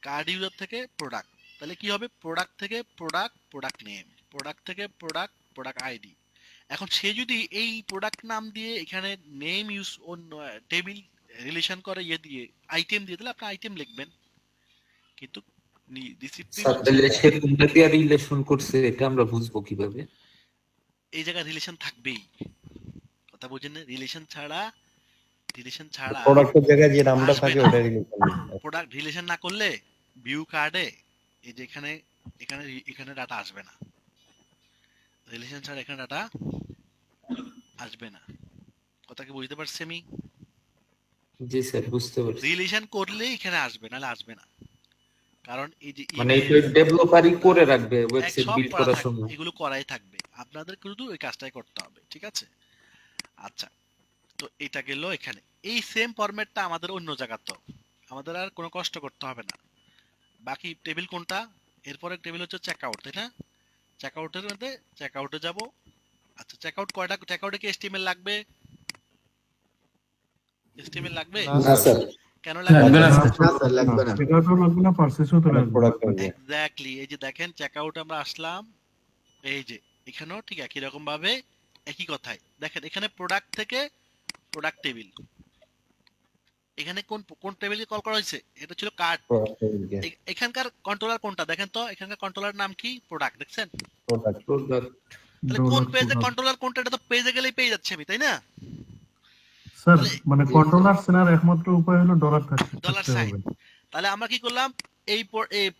কার্ড ইউজার থেকে প্রোডাক্ট, তাহলে কি হবে? প্রোডাক্ট থেকে প্রোডাক্ট নেম, প্রোডাক্ট থেকে প্রোডাক্ট আইডি। এখন সে যদি এই প্রোডাক্ট নাম দিয়ে এখানে নেম ইউজ টেবিল রিলেশন করে দিয়ে আইটেম দিয়ে, তাহলে আপনি আইটেম লিখবেন। কিন্তু ডিসিপ্লিন স্যার তাহলে সে কোনটা দিয়ে রিলেশন করছে এটা আমরা বুঝবো কিভাবে? এই জায়গায় রিলেশন থাকবেই। কথা বুঝেন? রিলেশন ছাড়া প্রোডাক্টের জায়গায় যে নামটা থাকে ওটা রিলেশন। প্রোডাক্ট রিলেশন না করলে ভিউ কার্ডে এই যে এখানে ডাটা আসবে না। রিলেশন ছাড়া এখানে ডাটা আসবে না। কথা কি বুঝতে পারছি আমি? জি স্যার বুঝতে পারছি। রিলেশন করলে এখানে আসবে, নাহলে আসবে না। কারণ এই যে মানে এটা ডেভেলপারই করে রাখবে ওয়েবসাইট সব বিল্ড করা করার থাকবে, সময়। এগুলো করাই থাকবে। আপনাদের শুধু ওই কাজটাই করতে হবে। ঠিক আছে? আচ্ছা, তো এটা গেল এখানে। এই সেম ফরম্যাটটা আমাদের অন্য জায়গাতেও, আমাদের আর কোনো কষ্ট করতে হবে না। বাকি টেবিল কোনটা? এরপরে টেবিল হচ্ছে চেকআউট, তাই না? চেকআউটের মধ্যে চেকআউটে যাব। আচ্ছা, চেকআউট চেকআউটে কি HTML লাগবে? HTML লাগবে? না স্যার, কেন লাগবে? না স্যার, লাগবে না। এটা তো লাগবে না, পারচেজও তো লাগবে। প্রোডাক্ট হবে। এক্স্যাক্টলি। এই যে দেখেন চেকআউট আমরা আসলাম, এই যে এখানেও ঠিক একই রকম ভাবে একই কথাই দেখেন। এখানে প্রোডাক্ট থেকে প্রোডাক্ট টেবিল, এখানে কোন টেবিলকে কল করা হয়েছে? এটা ছিল কার্ড। এখানকার কন্ট্রোলার কোনটা দেখেন তো? এখানকার কন্ট্রোলার নাম কি? প্রোডাক্ট। দেখছেন? প্রোডাক্ট। তাহলে কোন পেজে কন্ট্রোলার কোনটা, এটা তো পেজে গেলেই পেয়ে যাচ্ছে আমি, তাই না? স্যার মানে কন্ট্রোলার চেনার একমাত্র উপায় হলো ডলার ডলার সাইন। তাহলে আমরা কি করলাম? এই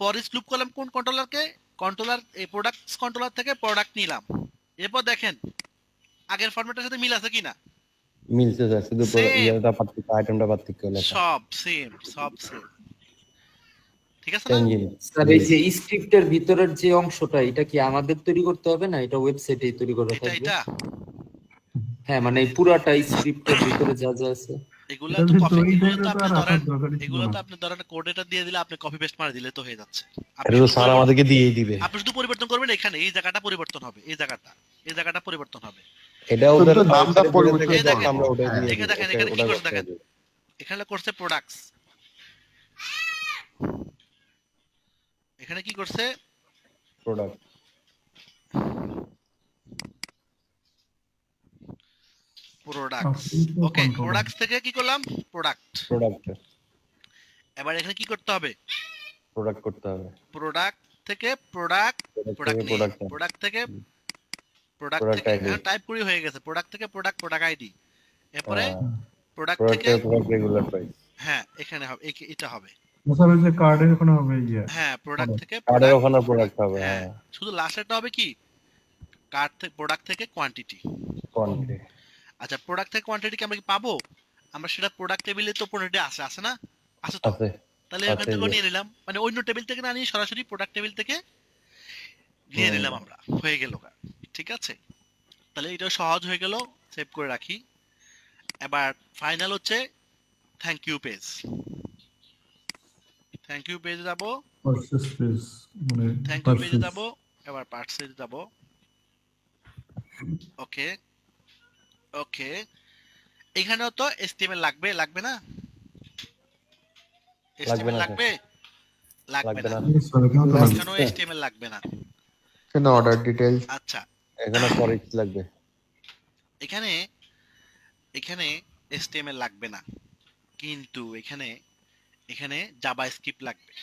পরিস লুপ করলাম কোন কন্ট্রোলারকে? কন্ট্রোলার এই প্রোডাক্টস কন্ট্রোলার থেকে প্রোডাক্ট নিলাম। এরপর দেখেন আগের ফরম্যাটের সাথে মিল আছে কিনা? মিলছে স্যার, শুধু ইয়াটা পার্থক্য, আইটেমটা পার্থক্য হলো সব সেম। ঠিক আছে না? স্যার এই যে স্ক্রিপ্টের ভিতরের যে অংশটা এটা কি আমাদের তৈরি করতে হবে না? এটা ওয়েবসাইটেই তৈরি করা থাকবে? এটা হ্যাঁ, মানে এই পুরাটা স্ক্রিপ্টের ভিতরে যা যা আছে এগুলো তো আপনি ধরেন কোড এটা দিয়ে দিলে, আপনি কপি পেস্ট মারা দিলে তো হয়ে যাচ্ছে। এটা তো স্যার আমাদেরকে দিয়েই দিবে। আপনি শুধু পরিবর্তন করবেন এখানে, এই জায়গাটা পরিবর্তন হবে, এই জায়গাটা পরিবর্তন হবে। এটা ওদের নামটা পরিবর্তন থেকে দেখেন, আমরা ওটা দিয়ে দেখেন এখানে কি করছে দেখেন। এখানে করছে প্রোডাক্টস, এখানে কি করছে? প্রোডাক্ট। ওকে, প্রোডাক্টস থেকে কি করলাম? প্রোডাক্ট। এবার এখানে কি করতে হবে? প্রোডাক্ট করতে হবে। প্রোডাক্ট থেকে প্রোডাক্ট থেকে টাইপ করে হয়ে গেছে। প্রোডাক্ট থেকে প্রোডাক্ট আইডি। এরপরে প্রোডাক্ট থেকে রেগুলার প্রাইস। হ্যাঁ, এখানে হবে, এটা হবে। স্যার ওই যে কার্ডের ওখানে হবে ইয়া। হ্যাঁ, প্রোডাক্ট থেকে কার্ডের ওখানে প্রোডাক্ট হবে। হ্যাঁ, শুধু লাস্টেরটা হবে কি? কার্ড থেকে প্রোডাক্ট থেকে কোয়ান্টিটি। আচ্ছা, প্রোডাক্ট থেকে কোয়ান্টিটি কি আমরা কি পাবো? আমরা সেটা প্রোডাক্ট টেবিলে তো কোয়ান্টিটি আছে না? আছে তো। তাহলে এখান থেকে নিয়ে নিলাম, মানে অন্য টেবিল থেকে না নিয়ে সরাসরি প্রোডাক্ট টেবিল থেকে নিয়ে নিলাম আমরা, হয়ে গেল। ঠিক আছে? তাহলে এটা সহজ হয়ে গেল, সেভ করে রাখি। এবার ফাইনাল হচ্ছে thank you page. Thank you পেজে যাব, পারচেজ পেজ মানে থ্যাংক ইউ পেজে যাব, এবার পার্টসে যাব। ওকে, এখানেও তো HTML লাগবে না? HTML লাগবে না? এখানেও HTML লাগবে না। Order details. আচ্ছা, এখানে ফরেক্স লাগবে। এখানে এখানে HTML লাগবে না, কিন্তু এখানে এখানে জাভাস্ক্রিপ্ট লাগবে।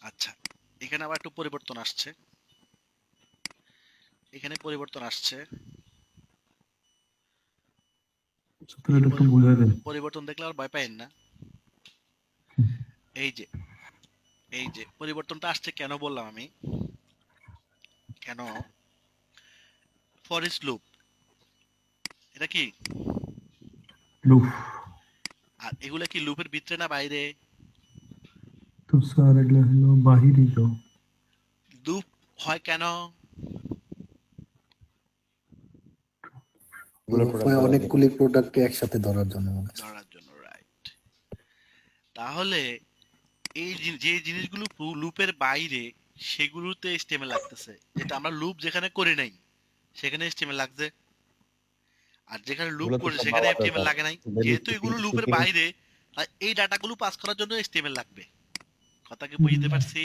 আচ্ছা, এখানে আবার একটু পরিবর্তন আসছে, এখানে পরিবর্তন আসছে। এটা একটু বুঝাই দেন। পরিবর্তন দেখলে আর ভয় পাইন না। এই যে এই যে পরিবর্তনটা আসছে, কেন বললাম আমি, কেন ফর ইচ লুপ, এটা কি, লুপ আর এগুলা কি লুপের ভিতরে না বাইরে? তো স্যার এগুলো হলো বাহিরই তো। লুপ হয় কেন? অনেকগুলি প্রোডাক্টকে একসাথে ধরার জন্য মনে হয়। ধরার জন্য, রাইট। তাহলে এই যে জিনিসগুলো লুপের বাইরে, সেগুলোতে HTML লাগতেছে, যেটা আমরা লুপ যেখানে করি নাই সেখানে HTML লাগছে, আর যেখানে লুপ এগুলো তো করে সব সেখানে আলাদা HTML ব্যাপার। লাগে নাই। Very যেহেতু এগুলো specific- লুপের বাইরে, তাই এই ডাটাগুলো পাস করার জন্য HTML লাগবে। কথা কি বুঝতে পারছি?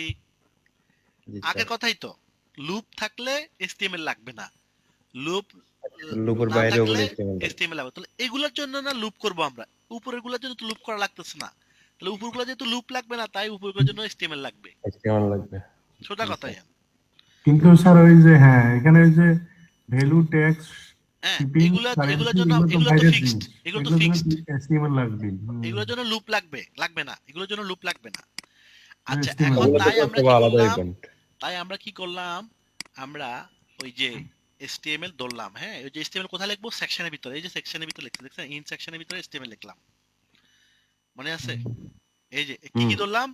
জি, আগের স্যার। কথাই তো, লুপ থাকলে HTML লাগবে না, লুপ লুপের না বাইরে থাকলে ওগুলো HTML লাগবে। HTML লাগবে। তাহলে এগুলোর জন্য না লুপ করব আমরা, উপরের গুলোর জন্য তো লুপ করা লাগতেছে না। তাহলে উপরগুলো যেহেতু লুপ লাগবে না, তাই উপরগুলোর জন্য HTML লাগবে। HTML লাগবে। সোজা জি, কথাই। স্যার। কিন্তু স্যার ওই যে হ্যাঁ এখানে ওই যে ভ্যালু ট্যাক্স হ্যাঁ, শিপিং এগুলোর কারেন্সি জন্য, এগুলো তো এগুলো তো বাইরের ফিক্সড, জিনিস, এগুলো তো এগুলোর জন্য ফিক্সড, HTML লাগবে। এগুলোর জন্য লুপ লাগবে না, এগুলোর জন্য লুপ লাগবে না। আচ্ছা, HTML এখন ওগুলো তো তাই আমরা সব কি আলাদা করলাম, ইভেন্ট। আমরা ওই যে HTML ধরলাম, হ্যাঁ, ওই যে HTML কোথায় লিখবো, সেকশনের ভিতরে, এই যে সেকশনের ভিতরে লিখছি, দেখছেন, ইন সেকশনের ভিতরে HTML লিখলাম, মনে আছে? এই যে কি কি ধরলাম,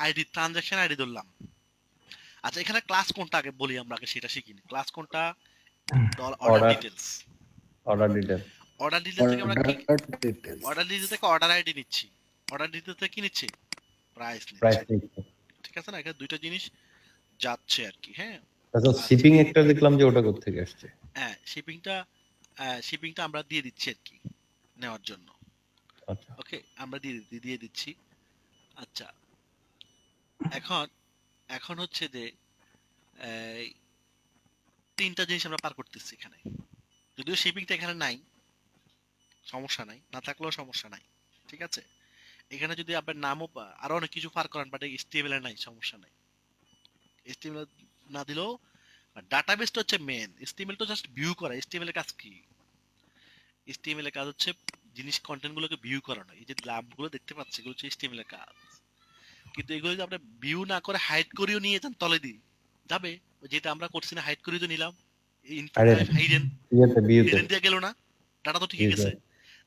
আইডি, ট্রানজাকশন আইডি ধরলাম। আচ্ছা, এখানে ক্লাস কোনটা আগে বলি, আমরা আগে সেটা শিখিনি। ক্লাস কোনটা? Order Order. Details. Order detail. Order details থেকে আমরা কি, অর্ডার ডিটেইলস থেকে অর্ডার আইডি নিচ্ছি, অর্ডার ডিটেইলস থেকে কি নিচ্ছি, প্রাইস প্রাইস নিচ্ছি। নিচ্ছে। ঠিক আছে না? এখানে দুইটা জিনিস যাচ্ছে আর কি। হ্যাঁ, আচ্ছা, শিপিং একটা দেখলাম যে ওটা কোত্থেকে আসছে। হ্যাঁ, শিপিংটা আমরা দিয়ে দিচ্ছি আর কি, নেওয়ার জন্য। আচ্ছা। ওকে, আমরা দিয়ে দিচ্ছি। আচ্ছা, এখন এখন হচ্ছে যে এই তিনটা জিনিস আমরা পার করতেছি এখানে। যদিও শিপিংটা এখানে নাই, সমস্যা নাই, না থাকলেও সমস্যা নাই। ঠিক আছে, এখানে যদি আপনার নামও আরো অনেক কিছু পার করান, বাট HTML এ নাই, সমস্যা নাই। HTML না দিলেও ডাটাবেসটা হচ্ছে মেন। HTML তো জাস্ট ভিউ করা। HTML এর কাজ কি? HTML এর কাজ হচ্ছে জিনিস, কন্টেন্ট গুলোকে ভিউ করানো। এই যে লাম্পগুলো দেখতে পাচ্ছি, এগুলো হচ্ছে HTML এর কাজ। কিন্তু এগুলো যদি আমরা ভিউ না করে হাইড করেও নিয়ে যান তলে দিই, যাবে? যেটা আমরা করছি না, হাইড করে তো নিলাম, আরে হিডেন বিয়েতে হিডেন দিয়ে গেল না, ডাটা তো ঠিকই গেছে।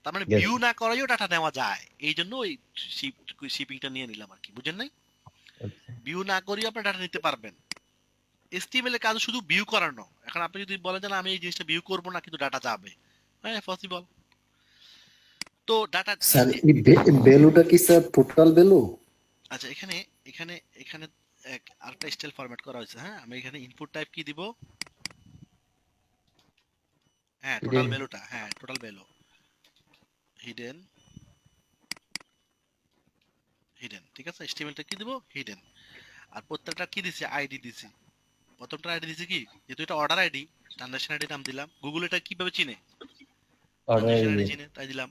তার মানে Yes. ভিউ না করাইও ডাটা নেওয়া যায়, এই জন্য ওই শিপিংটা নিয়ে নিলাম আর কি, বুঝেন নাই? ভিউ না করিও আপনি ডাটা নিতে পারবেন। HTML এর কাজ শুধু ভিউ করানো। এখন আপনি যদি বলেন যে না, আমি এই জিনিসটা ভিউ করব না, কিন্তু ডাটা যাবে, হ্যাঁ, পসিবল। তো ডাটা, স্যার এই ভ্যালুটা কি স্যার টোটাল ভ্যালু? আচ্ছা, এখানে এখানে এখানে আরেকটা স্টাইল ফরম্যাট করা হয়েছে। হ্যাঁ, আমি এখানে ইনপুট টাইপ কি দিব, হ্যাঁ, টোটাল ভ্যালুটা, হ্যাঁ, টোটাল ভ্যালু, হিডেন, ঠিক আছে। HTML টা কি দিব, হিডেন। আর প্রত্যেকটা কি দিছি, আইডি দিছি। প্রথমটা আইডি দিছি কি, যেহেতু এটা অর্ডার আইডি, ট্রানজাকশন আইডি নাম দিলাম। গুগল এটা কিভাবে চিনে, ট্রানজাকশন আইডি চিনে, তাই দিলাম।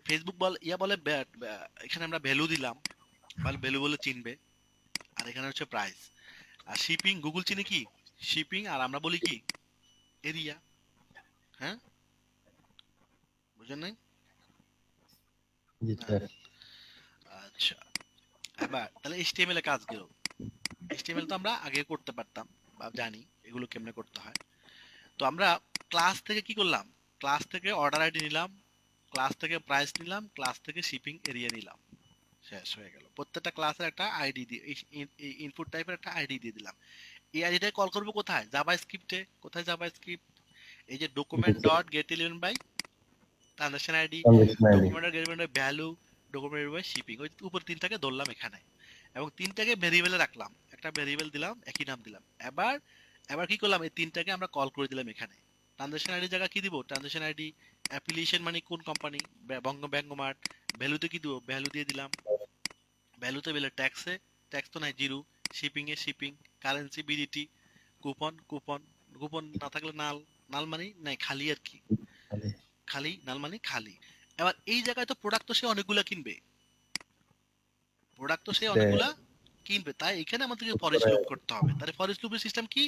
ফেসবুক বলে এখানে আমরা ভ্যালু দিলাম, ভ্যালু বলে চিনবে। আর এখানে হচ্ছে প্রাইস। আর শিপিং, গুগল চিনে কি, শিপিং, আর আমরা বলি কি, এরিয়া। হ্যাঁ, বুঝেন নাই? জি স্যার। আচ্ছা, এবার তাহলে HTML এর কাজ গেল। HTML তো আমরা আগে করতে পারতাম বা জানি এগুলো কেমনে করতে হয়। তো আমরা ক্লাস থেকে কি করলাম, ক্লাস থেকে অর্ডার আইডি নিলাম, ক্লাস থেকে প্রাইস নিলাম, ক্লাস থেকে শিপিং এরিয়া নিলাম, শেষ হয়ে গেল। প্রত্যেকটা ক্লাসের একটা আইডি দিয়ে, ইনপুট টাইপের একটা আইডি দিয়ে দিলাম। এই আইডিটা কল করবো কোথায়, জাভাস্ক্রিপ্টে। কোথায় জাভাস্ক্রিপ্ট? এই যে document dot get element by transaction ID, document dot get element by value, document by shipping. ওই উপর তিনটাকে ধরলাম এখানে, এবং তিনটাকে ভেরিয়েবলে রাখলাম, একটা ভেরিয়েবল দিলাম, একই নাম দিলাম। এবার কি করলাম, এই তিনটাকে আমরা কল করে দিলাম এখানে। ট্রানজাকশন আইডি জায়গা কি দিব, ট্রানজাকশন আইডি, অ্যাপ্লিকেশন মানে কোন কোম্পানি, ব্যঙ্গমার্ট। ভ্যালুতে কি দিব, ভ্যালু দিয়ে দিলাম। ভ্যালুতে বেলে ট্যাক্সে, ট্যাক্স তো নাই, জিরো। শিপিং এ শিপিং, কারেন্সি বিডিটি, কুপন না থাকলে নাল, নাল মানে নাই, খালি আর কি। খালি নাল মানে খালি। এবার এই জায়গায় তো প্রোডাক্ট তো সে অনেকগুলা কিনবে, প্রোডাক্ট তো সে অনেকগুলা কিনবে, তাই এখানে আমাদেরকে ফর ইচ লুপ করতে হবে। তাহলে ফর ইচ লুপের সিস্টেম কি?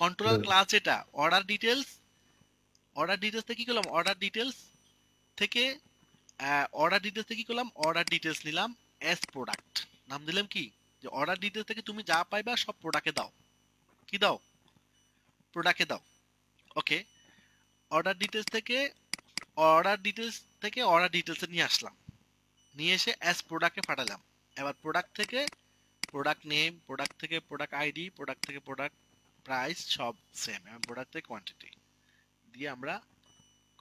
কন্ট্রোলার ক্লাস এটা অর্ডার ডিটেলস, অর্ডার ডিটেলস থেকে কি করলাম, অর্ডার ডিটেলস থেকে কি করলাম, অর্ডার ডিটেলস নিলাম এস প্রোডাক্ট, নাম দিলাম কি, যে অর্ডার ডিটেলস থেকে তুমি যা পাইবা সব প্রোডাক্টে দাও, কি দাও, প্রোডাক্টে দাও। ওকে, অর্ডার ডিটেলস থেকে অর্ডার ডিটেলসে নিয়ে আসলাম, নিয়ে এসে এস প্রোডাক্টে পাঠালাম। এবার প্রোডাক্ট থেকে প্রোডাক্ট নেম, প্রোডাক্ট থেকে প্রোডাক্ট আইডি, প্রোডাক্ট থেকে প্রোডাক্ট প্রাইস সব সেম, এবং প্রোডাক্ট থেকে কোয়ান্টিটি দিয়ে আমরা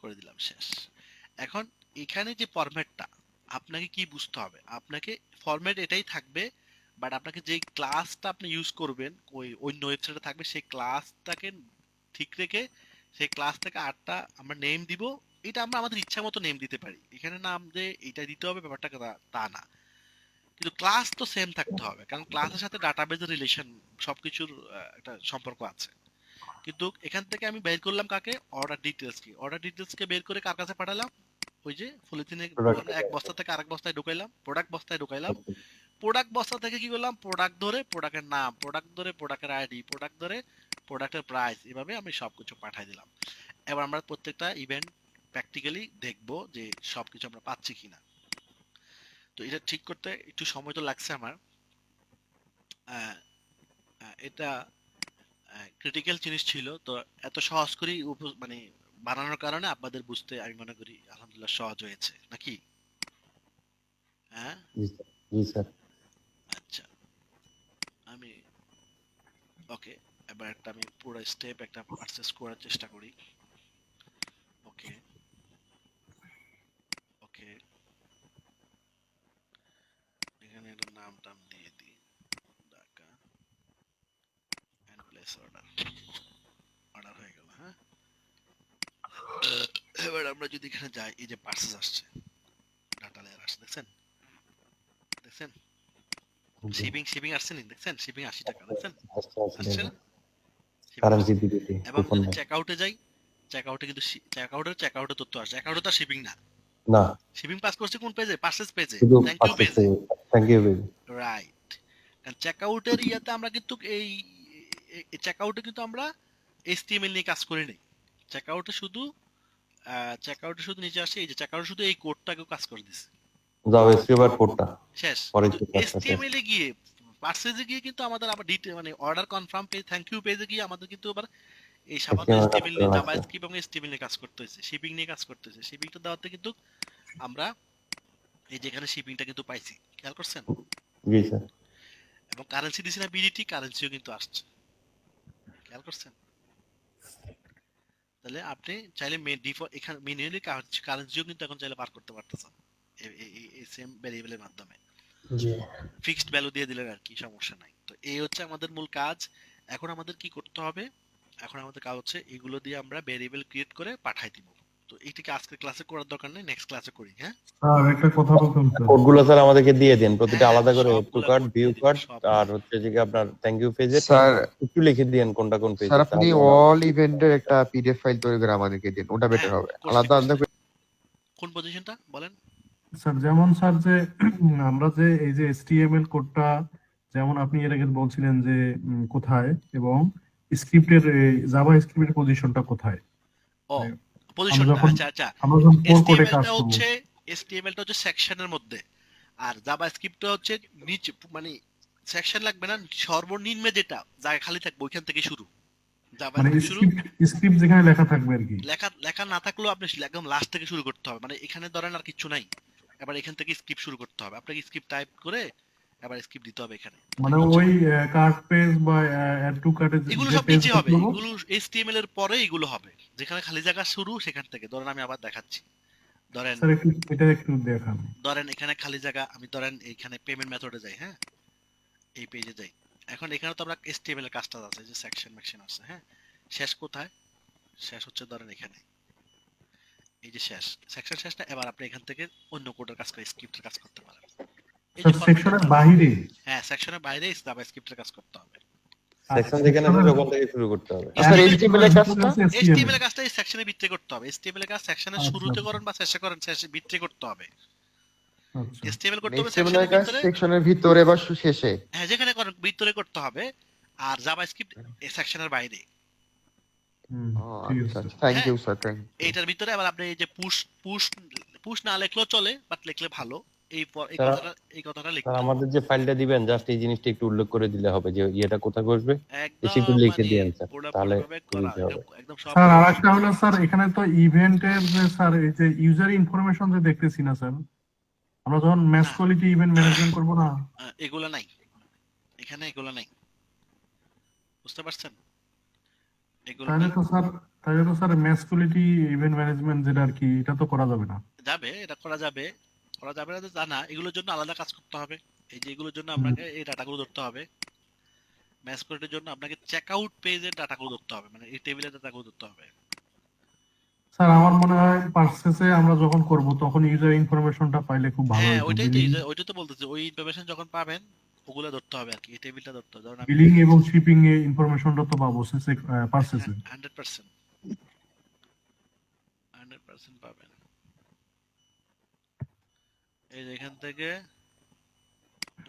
করে দিলাম, শেষ। এখন এখানে যে ফরম্যাটটা আপনাকে কি বুঝতে হবে, আপনাকে ফরম্যাট এটাই থাকবে, বাট আপনাকে যে ক্লাসটা আপনি ইউজ করবেন ওই অন্য ওয়েবসাইটে থাকবে, সেই ক্লাসটাকে ঠিক রেখে সেই ক্লাস থেকে 8টা আমরা নেম দিব। এটা আমরা আমাদের ইচ্ছা মতো নেম দিতে পারি, এখানে নাম যে এটা দিতে হবে ব্যাপারটা তা না, কিন্তু ক্লাস তো সেম থাকতে হবে, কারণ ক্লাসের সাথে ডাটাবেজের রিলেশন সবকিছুর একটা সম্পর্ক আছে। কিন্তু এখান থেকে আমি বের করলাম কাকে, অর্ডার ডিটেলস কি, অর্ডার ডিটেলস কে বের করে কার কাছে পাঠালাম, ওই যে পলিথিনে এক বস্তা থেকে আরেক বস্তায় ঢুকাইলাম, প্রোডাক্ট বস্তায় ঢুকাইলাম, প্রোডাক্ট বস্তা থেকে কি করলাম, প্রোডাক্ট ধরে প্রোডাক্টের নাম, প্রোডাক্ট ধরে প্রোডাক্টের আইডি, প্রোডাক্ট ধরে প্রোডাক্টের প্রাইস, এভাবে আমি সবকিছু পাঠাই দিলাম। এবার আমরা প্রত্যেকটা ইভেন্ট প্র্যাকটিক্যালি দেখব যে সবকিছু আমরা পাচ্ছি কিনা। তো এটা ঠিক করতে একটু সময় তো লাগছে আমার, এটা ক্রিটিক্যাল জিনিস ছিল, তো এত সহজ করে মানে বানানোর কারণে আপনাদের বুঝতে আমি মনে করি আলহামদুলিল্লাহ সহজ হয়েছে নাকি? হ্যাঁ, জি স্যার। আচ্ছা, আমি ওকে, এবার একটা আমি পুরো স্টেপ একটা পারচেজ করার চেষ্টা করি। ওকে ওকে, এখানে একটা নাম টাম দিয়ে দিই, Dhaka and place order, order হয়ে গেল। হ্যাঁ, এবার আমরা যদি এখানে যাই, এই যে পারচেজ আসছে, ডাটা লেয়ার আসছে, দেখছেন দেখছেন, শিপিং আসছে নি, দেখছেন শিপিং 80 টাকা, দেখছেন আসছে না? কারেন্সি বিডিটি এবং যদি চেকআউটে যাই, চেকআউটে কিন্তু চেকআউটে তথ্য আসছে, চেকআউটে তো শিপিং না, না, শিপিং পাস করছে কোন পেজে, পারচেজ পেজে, শুধু থ্যাংক ইউ পেজে, থ্যাংক ইউ পেজ। রাইট। কারণ চেকআউটের ইয়াতে আমরা কিন্তু এই চেকআউটে কিন্তু আমরা HTML নিয়ে কাজ করি নাই, চেকআউটে শুধু নিচে আসে, এই যে চেকআউটে শুধু এই কোডটাকে কাজ করে দিছে, জাভাস্ক্রিপ্ট আর কোডটা শেষ। পরে HTML এ গিয়ে পারচেজে গিয়ে কিন্তু আমাদের আবার মানে order confirm page, thank you পেজে গিয়ে আমাদের কিন্তু আবার এই সামান্য HTML নিয়ে, জাভাস্ক্রিপ্ট এবং HTML নিয়ে কাজ করতে হয়েছে, শিপিং নিয়ে কাজ করতে হয়েছে। শিপিংটা দেওয়াতে কিন্তু আমরা এই যেখানে শিপিংটা কিন্তু পাইছি, খেয়াল করছেন? জি স্যার। এবং কারেন্সি দিছি না, বিডিটি কারেন্সিও কিন্তু আসছে, খেয়াল করছেন? তাহলে আপনি চাইলে ডিফল্ট এখানে ম্যানুয়ালি কারেন্সিও কিন্তু এখন চাইলে পার করতে পারতেছেন এই সেম ভেরিয়েবলের মাধ্যমে, জি ফিক্সড ভ্যালু দিয়ে দিলেন আর কি, সমস্যা নাই। তো এই হচ্ছে আমাদের মূল কাজ। এখন আমাদের কি করতে হবে, এখন আমাদের কাজ হচ্ছে এগুলো দিয়ে আমরা ভেরিয়েবল ক্রিয়েট করে পাঠাই দিব। তো এইটাকে আজকের ক্লাসে করার দরকার নেই, নেক্সট ক্লাসে করি। হ্যাঁ স্যার একটা কথা বলতে চাই। কোডগুলো স্যার আমাদেরকে দিয়ে দেন, প্রতিটা হ্যাঁ, আলাদা করে সবগুলা টু কার্ড, code ভিউ দিয়ে দিন, কার্ড, সব। আর হচ্ছে যে কি আপনার থ্যাংক ইউ পেজে স্যার একটু লিখে দিন কোনটা কোন পেজ। স্যার আপনি অল ইভেন্টের একটা পিডিএফ ফাইল তৈরি করে আমাদেরকে দিন, ওটা বেটার হ্যাঁ, হবে। করছি, আলাদা আলাদা করছি। কোন পজিশনটা বলেন? স্যার যেমন স্যার যে আমরা যে এই যে HTML কোডটা, যেমন আপনি এর আগে বলছিলেন যে কোথায়, এবং স্ক্রিপ্টের জাভা স্ক্রিপ্টের পজিশনটা কোথায়, ও আমরা পজিশনটা, যখন আচ্ছা আচ্ছা, আমরা যখন কোর কোডে কাজ HTML-টা করব। হচ্ছে সেকশনের মধ্যে, আর জাভাস্ক্রিপ্টটা হচ্ছে নিচে, মানে সেকশন লাগবে না, সর্বনিম্নে যেটা জায়গা খালি থাকবে ওইখান থেকে শুরু, মানে জাভাস্ক্রিপ্ট শুরু। স্ক্রিপ্ট যেখানে লেখা থাকবে আর কি, লেখা না থাকলেও আপনি একদম লাস্ট থেকে শুরু করতে হবে, মানে এখানে ধরেন আর কিছু নাই, এবার এখান থেকে স্ক্রিপ্ট শুরু করতে হবে, আপনাকে স্ক্রিপ্ট টাইপ করে এবার স্ক্রিপ্ট দিতে হবে এখানে। মানে ওই কার্ড পেজ বা অ্যাড টু কার্ডে এগুলো যে সব পেজ নিচে হবে, এগুলো HTML এর পরে এগুলো হবে, যেখানে খালি জায়গা শুরু সেখান থেকে। ধরেন আমি আবার দেখাচ্ছি, ধরেন স্যার একটু এটা একটু দেখান। এখানে খালি জায়গা, আমি ধরেন এইখানে পেমেন্ট মেথডে যাই, হ্যাঁ এই পেজে যাই, এখন এখানে তো আমরা HTML এর কাজটা আছে, যে সেকশন ম্যাকশন আছে, হ্যাঁ শেষ কোথায়, শেষ হচ্ছে ধরেন এখানে, এই যে শেষ সেকশন শেষটা। এবার আপনি এখান থেকে অন্য কোডের কাজ করে স্ক্রিপ্টের কাজ করতে পারেন। এই যে স্যার সেকশনের বাইরে, হ্যাঁ সেকশনের বাইরে জাভাস্ক্রিপ্টের কাজ করতে হবে। সেকশন যেখানে আছে ওখান থেকে শুরু করতে হবে। স্যার HTML এর কাজটা HTML এর কাজটা এই সেকশনের ভিতরে করতে হবে। HTML এর কাজ সেকশনের আচ্ছা, শুরুতে আচ্ছা। করেন বা শেষে করেন, শেষে ভিতরে করতে হবে। আচ্ছা HTML করতে হবে HTML সেকশনের এর কাজ ভিতরে, সেকশনের ভিতরে বা শেষে। হ্যাঁ যেখানে করেন ভিতরে করতে হবে, আর জাভাস্ক্রিপ্ট এই সেকশনের বাইরে। হুম, ও ঠিক আচ্ছা আছে আচ্ছা, থ্যাংক হ্যাঁ। You sir, thank you. এইটার ভিতরে আবার আপনি এই যে পুশ না লিখলেও চলে, বাট লিখলে ভালো। এই স্যার, কথাটা লিখতে স্যার হবে। আমাদের যে ফাইলটা দিবেন জাস্ট এই জিনিসটা একটু উল্লেখ করে দিলে হবে যে ইয়েটা কোথায় বসবে, বেশি একটু একদম লিখে মানে দিয়েন স্যার, তাহলে পুরোপুরিভাবে করা, সুবিধা হবে। একদম সব স্যার আরেকটা হলো স্যার এখানে তো ইভেন্টের যে স্যার এই যে ইউজার ইনফরমেশন যে দেখতেছি না স্যার, আমরা যখন ম্যাচ না। কোয়ালিটি ইভেন্ট ম্যানেজমেন্ট করবো না, এগুলো নাই, এখানে এগুলো নাই, বুঝতে পারছেন? এগুলো তাহলে নাই। তো sir match quality event management যেটা আর কি, এটা তো করা যাবে না। যাবে, এটা করা যাবে না তো জানা, এগুলোর জন্য আলাদা কাজ করতে হবে। এই যে এগুলোর জন্য আপনাকে এই ডাটাগুলো ধরতে হবে। ম্যাচ কোডের জন্য আপনাকে চেকআউট পেজের ডাটাগুলো ধরতে হবে, মানে এই টেবিলের ডাটাগুলো ধরতে হবে। স্যার আমার মনে হয় পার্সেসে আমরা যখন করব তখন ইউজার ইনফরমেশনটা পাইলে খুব ভালো হ্যাঁ হতো। ওইটাই তো বলতেছি, ওই ইনফরমেশন যখন পাবেন ওগুলো ধরতে হবে আর কি, এই টেবিলটা ধরতে হবে। ধরুন বিলিং এবং শিপিং এ ইনফরমেশনটা তো পাবো পার্সেসে। 100% পাবেন। এই যে এখান থেকে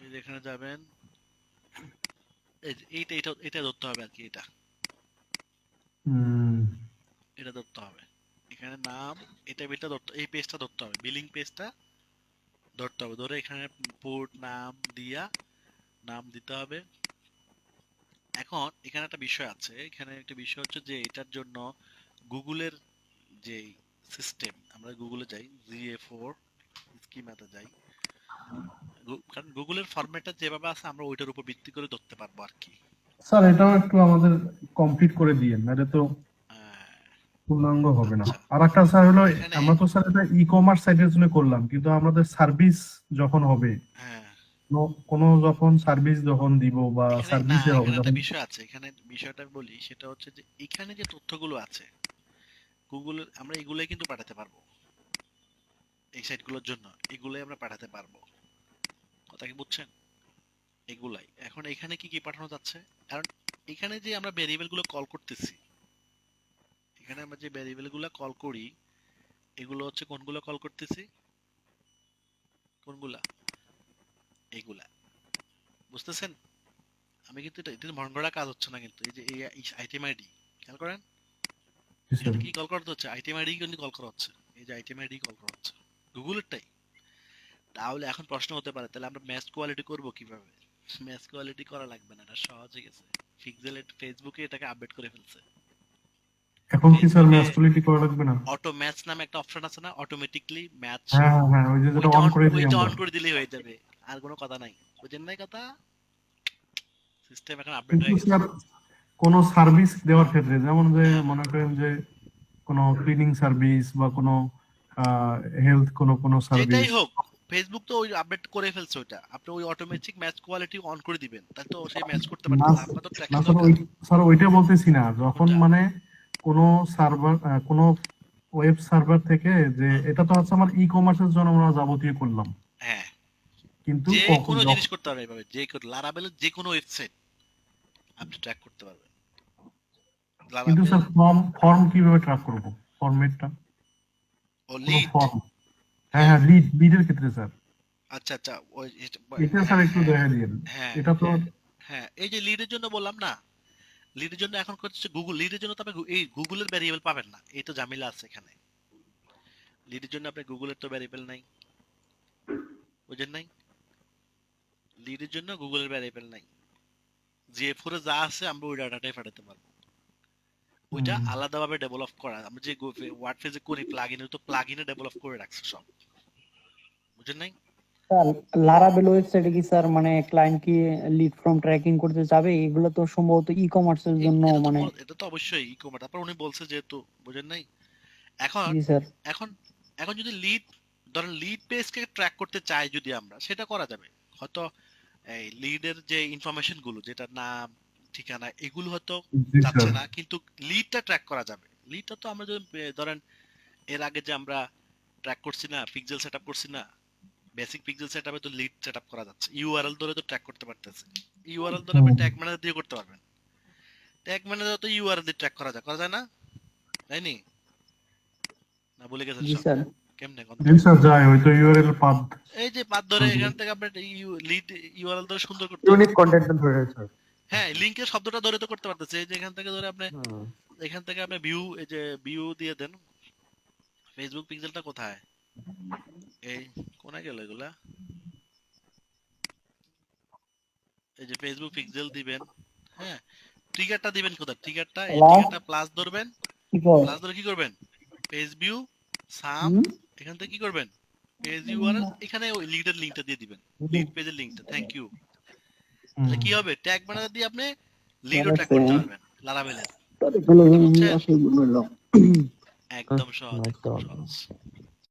এই যে এখানে যাবেন, এটা ধরতে হবে আর কি, এটা ধরতে হবে। এখানে নাম, এই টেবিলটা ধরতে, এই পেজটা ধরতে হবে, বিলিং পেজটা ধরতে হবে। ধরে এখানে পোর্ট নাম নাম দিতে হবে। এখন এখানে একটা বিষয় আছে, এখানে একটা বিষয় হচ্ছে যে এটার জন্য গুগলের যে সিস্টেম, আমরা গুগলে যাই, GA4 স্কিমাতে যাই, কারণ গুগলের ফরম্যাটটা যেভাবে আছে আমরা ওইটার উপর ভিত্তি করে ধরতে পারবো আর কি। স্যার এটাও একটু আমাদের কমপ্লিট করে দিয়েন, নাহলে তো পূর্ণাঙ্গ হবে না। আচ্ছা। আর একটা স্যার হলো, এখানে আমরা তো স্যার এটা ই কমার্স সাইটের জন্য করলাম, কিন্তু আমাদের সার্ভিস যখন হবে, হ্যাঁ, কোনো যখন সার্ভিস যখন দিব বা সার্ভিসে হবে এখানে একটা যখন, বিষয় আছে, এখানে বিষয়টা বলি, সেটা হচ্ছে যে এখানে যে তথ্যগুলো আছে গুগল, আমরা এগুলোই কিন্তু পাঠাতে পারবো এই সাইটগুলোর জন্য, এগুলোই আমরা পাঠাতে পারবো। কথা কি বুঝছেন? এগুলাই। এখন এখানে কি কি পাঠানো যাচ্ছে, কারণ এখানে যে আমরা ভেরিয়েবল গুলো কল করতেছি, এখানে আমরা যে ভেরিয়েবল গুলো কল করি, এগুলো হচ্ছে কোনগুলো কল করতেছি, কোনগুলা, এগুলা, বুঝতেছেন? আমি কিন্তু এটা মন গড়া কাজ হচ্ছে না, কিন্তু এই যে এই আইটেম আইডি খেয়াল করেন, এখানে কি কল করতে হচ্ছে, আইটেম আইডি কিন্তু কল করা হচ্ছে, এই যে আইটেম আইডি কল করা হচ্ছে গুগলেরটাই। তাহলে এখন প্রশ্ন হতে পারে, তাহলে আমরা ম্যাচ কোয়ালিটি করব কিভাবে? ম্যাচ কোয়ালিটি করা লাগবে না, এটা সহজ হয়ে গেছে। ফেসবুকে এটাকে আপডেট করে ফেলছে। এখন কি স্যার ম্যাচ কোয়ালিটি করা লাগবে না? অটো ম্যাচ নামে একটা অপশন আছে না, অটোমেটিকলি ম্যাচ, হ্যাঁ ওই যে যেটা অন করে দিই ওইটা আমরা। অন করে দিলেই হয়ে যাবে, আর কোনো কথা নাই। বুঝেন নাই কথা? সিস্টেম এখন আপডেট কিন্তু হয়ে গেছে। স্যার কোনো সার্ভিস দেওয়ার ক্ষেত্রে, যেমন যে মনে করেন যে কোনো ক্লিনিং সার্ভিস বা কোনো হেলথ কোনো সার্ভিস, যেটাই হোক, ফেসবুক তো ওই আপডেট করে ফেলছে ওইটা, আপনি ওই অটোমেটিক ম্যাচ কোয়ালিটি অন করে দিবেন, তাহলে তো সেই ম্যাচ করতে না পারতেছে। আপনার তো ট্র্যাকিং স্যার দরকার। স্যার ওইটা বলতেছি না, যখন কোনটা? মানে কোনো সার্ভার কোনো ওয়েব সার্ভার থেকে, যে এটা তো হচ্ছে আমার ই কমার্সের জন্য আমরা যাবতীয় করলাম, হ্যাঁ, কিন্তু যে কোনো জিনিস করতে পারবে এইভাবে, যে কোনো লারাবেলের যে কোনো ওয়েবসাইট আপনি ট্র্যাক করতে পারবেন। কিন্তু লারাবেল স্যার ফর্ম কিভাবে ট্র্যাক করব? ফরম্যাটটা ও কোনো লিড, ফর্ম, হ্যাঁ লিডের ক্ষেত্রে স্যার, আচ্ছা ওই এটা স্যার একটু দেখা দিন। হ্যাঁ এটা তো হ্যাঁ, এই যে লিডের জন্য বললাম না, লিডের জন্য এখন করছে গুগল, লিডের জন্য তো আপনি এই গুগলের ভ্যারিয়েবল পাবেন না, এই তো ঝামেলা আছে এখানে। লিডের জন্য আপনি গুগলের তো ভ্যারিয়েবল নাই, বুঝেন নাই? লিডের জন্য গুগলের ভ্যারিয়েবল নাই। GA4 এ যা আছে আমরা ওই ডাটাটাই পাঠাতে পারবো। ওইটা আলাদাভাবে ডেভেলপ করা, আমরা যে ওয়ার্ডপ্রেসে করি প্লাগইনে, তো প্লাগইনে ডেভেলপ করে রাখছে সব, বুঝেন নাই? স্যার লারাবেল ওয়েবসাইটে কি স্যার মানে ক্লায়েন্ট কি লিড ফ্রম ট্র্যাকিং করতে যাবে? এগুলো তো সম্ভবত ই কমার্সের জন্য মানে। এটা তো অবশ্যই ই কমার্স, তারপর উনি বলছে যেহেতু, বুঝেন নাই? এখন জি স্যার। এখন যদি ধরেন লিড পেজকে ট্র্যাক করতে চাই যদি আমরা, সেটা করা যাবে। হয়তো এই লিডের যে ইনফরমেশন গুলো, যেটা নাম, ঠিকানা, এগুলো হয়তো যাচ্ছে না, কিন্তু লিডটা ট্র্যাক করা যাবে। লিডটা তো আমরা যদি ধরেন এর আগে যে আমরা ট্র্যাক করছি না, পিক্সেল সেটআপ করছি না, বেসিক পিক্সেল সেটআপে তো লিড সেটআপ করা যাচ্ছে, ইউআরএল ধরে তো ট্র্যাক করতে পারতেছে। ইউআরএল ধরে আপনি ট্যাগ ম্যানেজার দিয়ে করতে পারবেন, ট্যাগ ম্যানেজার তো ইউআরএল দিয়ে ট্র্যাক করা যায় না? তাইনি? না ভুলে গেছেন জি সব? স্যার। কেমনে কোন? জি স্যার, যায় হয়তো ইউআরএল পাথ এই যে পাথ ধরে হুম। এখান থেকে আপনি লিড ইউআরএল ধরে সুন্দর করতে হবে। ইউনিক কন্টেন্ট ধরে রয়েছে। হ্যাঁ, লিংকের শব্দটা ধরে তো করতে পারতেছে। এই যে এখান থেকে ধরে আপনি এখান থেকে আপনি ভিউ, এই যে ভিউ দিয়ে দেন। ফেসবুক পিক্সেলটা কোথায়? এই কোনায় গেল এগুলা? এই যে ফেসবুক পিক্সেল দিবেন। হ্যাঁ, ট্রিগারটা দিবেন কোথায়? ট্রিগারটা এই Plus? ট্রিগারটা প্লাস ধরবেন। কি কর? প্লাস ধরে কি করবেন? পেজ ভিউ সাম, হুম? এখান থেকে কি করবেন? পেজ ইউআরএল, এখানে ওই লিডের লিংকটা দিয়ে দিবেন। লিড পেজের লিংকটা। Thank you. তাহলে কি হবে? ট্যাগ ম্যানেজার দিয়ে আপনি লিডও ট্র্যাক করতে পারবেন লারাভেলের। তাহলে আসলে বললাম। একদম সহজ, একদম সহজ।